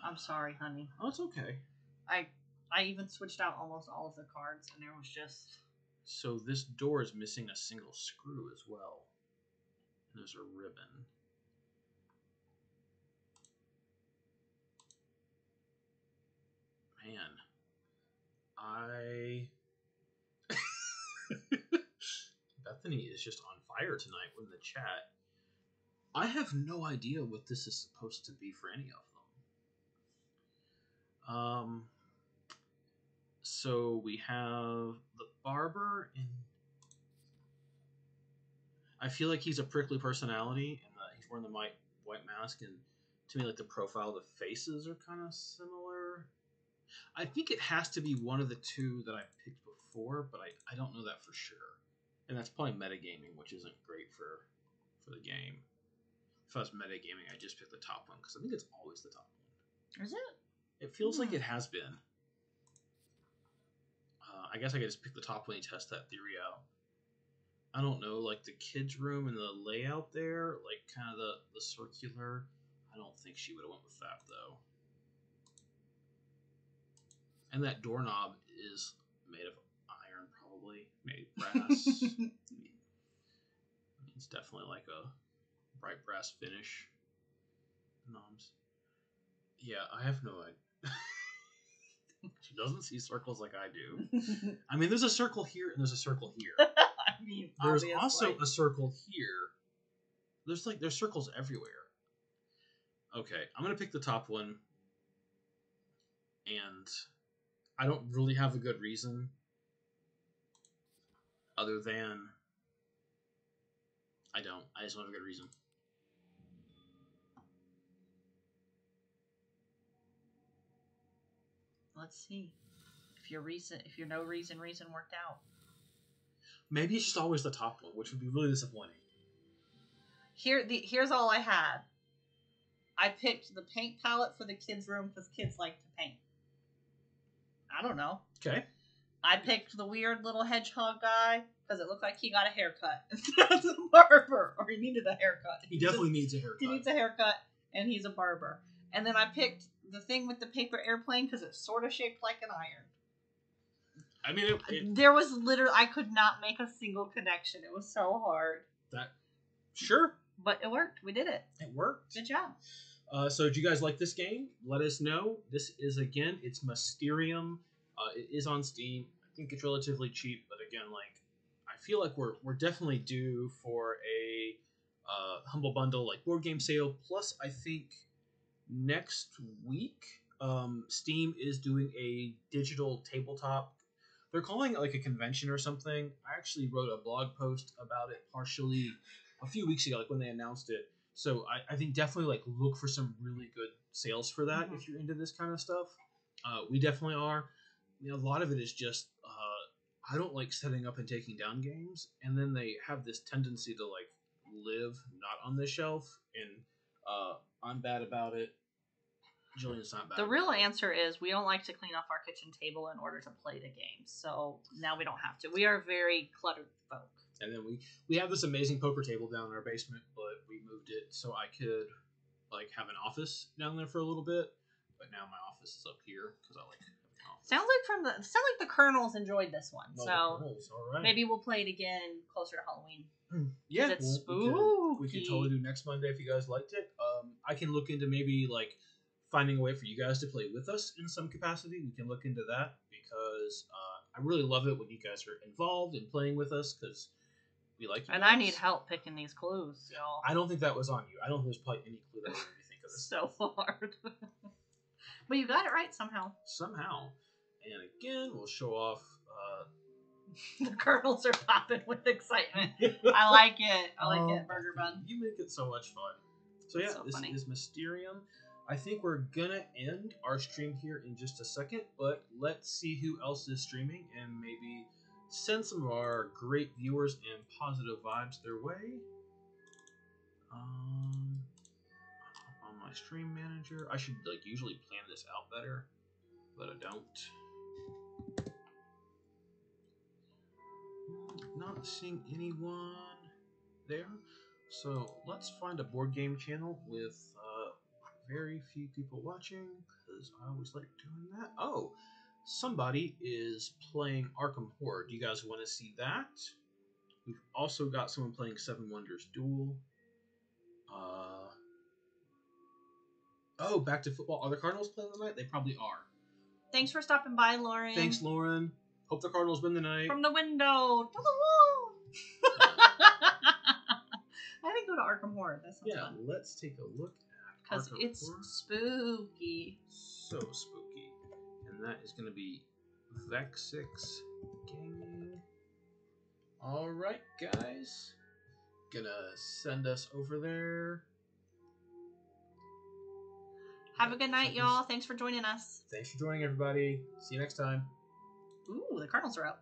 I'm sorry, honey. Oh, it's okay. I even switched out almost all of the cards, and there was just... So this door is missing a single screw as well. And there's a ribbon. Man, Bethany is just on fire tonight with the chat. I have no idea what this is supposed to be for any of them. So we have the barber, and I feel like he's a prickly personality, and he's wearing the white mask, and to me, like the profile of the faces are kind of similar. I think it has to be one of the two that I picked before, but I don't know that for sure. And that's probably metagaming, which isn't great for the game. If I was metagaming, I just pick the top one, because I think it's always the top one. Is it? It feels like it has been. I guess I could just pick the top one and test that theory out. I don't know, like the kids' room and the layout there, like kind of the circular. I don't think she would have went with that, though. And that doorknob is made of iron, probably. Made brass. It's definitely like a bright brass finish. Knobs. Yeah, I have no idea. She doesn't see circles like I do. I mean, there's a circle here and there's a circle here. I mean, there's obviously. also a circle here. There's circles everywhere. Okay, I'm gonna pick the top one, and I don't really have a good reason other than I just don't have a good reason. Let's see if your no reason worked out. Maybe it's just always the top one, which would be really disappointing. Here's all I had. I picked the paint palette for the kids' room because kids like to paint. I don't know. Okay. I picked the weird little hedgehog guy because it looked like he got a haircut instead of a barber, or he needed a haircut. He definitely needs a haircut. He needs a haircut, and he's a barber. And then I picked the thing with the paper airplane because it's sort of shaped like an iron. I mean, there was literally, I could not make a single connection. It was so hard. Sure. But it worked. We did it. It worked. Good job. So, do you guys like this game? Let us know. This is, again, it's Mysterium. It is on Steam. I think it's relatively cheap, but again, like, I feel like we're definitely due for a humble bundle, like board game sale. Plus, I think next week, Steam is doing a digital tabletop. They're calling it like a convention or something. I actually wrote a blog post about it partially a few weeks ago, like when they announced it. So I think definitely like look for some really good sales for that if you're into this kind of stuff. We definitely are. A lot of it is just I don't like setting up and taking down games, and then they have this tendency to like live not on the shelf, and I'm bad about it. Jillian's not bad. The real answer is we don't like to clean off our kitchen table in order to play the game, so now we don't have to. We are very cluttered folk. And then we have this amazing poker table down in our basement, but we moved it so I could like have an office down there for a little bit. But now my office is up here because I like having an office. Sounds like the Colonels enjoyed this one, Well, so all right. Maybe we'll play it again closer to Halloween. Yeah, it's spooky. We could totally do next Monday if you guys liked it. I can look into maybe like finding a way for you guys to play with us in some capacity. We can look into that because I really love it when you guys are involved in playing with us because we like you. And guys. I need help picking these clues, y'all. I don't think that was on you. I don't think there's probably any clue that made me think of this. So hard. But you got it right somehow. And again, we'll show off. The Colonels are popping with excitement. I like it. I like it, Burger Bun. You make it so much fun. So yeah, this is Mysterium. I think we're gonna end our stream here in just a second, but let's see who else is streaming and maybe send some of our great viewers and positive vibes their way. On my stream manager, I should like usually plan this out better, but I don't. Not seeing anyone there, so let's find a board game channel with very few people watching because I always like doing that. Oh, somebody is playing Arkham Horror. Do you guys want to see that? We've also got someone playing Seven Wonders Duel. Oh, back to football. Are the Cardinals playing tonight? They probably are. Thanks for stopping by, Lauren. Thanks, Lauren. Hope the Cardinals win tonight. From the window to the wall. I think go to Arkham Horror. That sounds fun. Let's take a look at because it's Horror. spooky. So spooky. And that is going to be Vexix Gaming. Alright, guys. Gonna send us over there. Have a good night, y'all. Thanks for joining us. Thanks for joining, everybody. See you next time. Ooh, the Cardinals are out.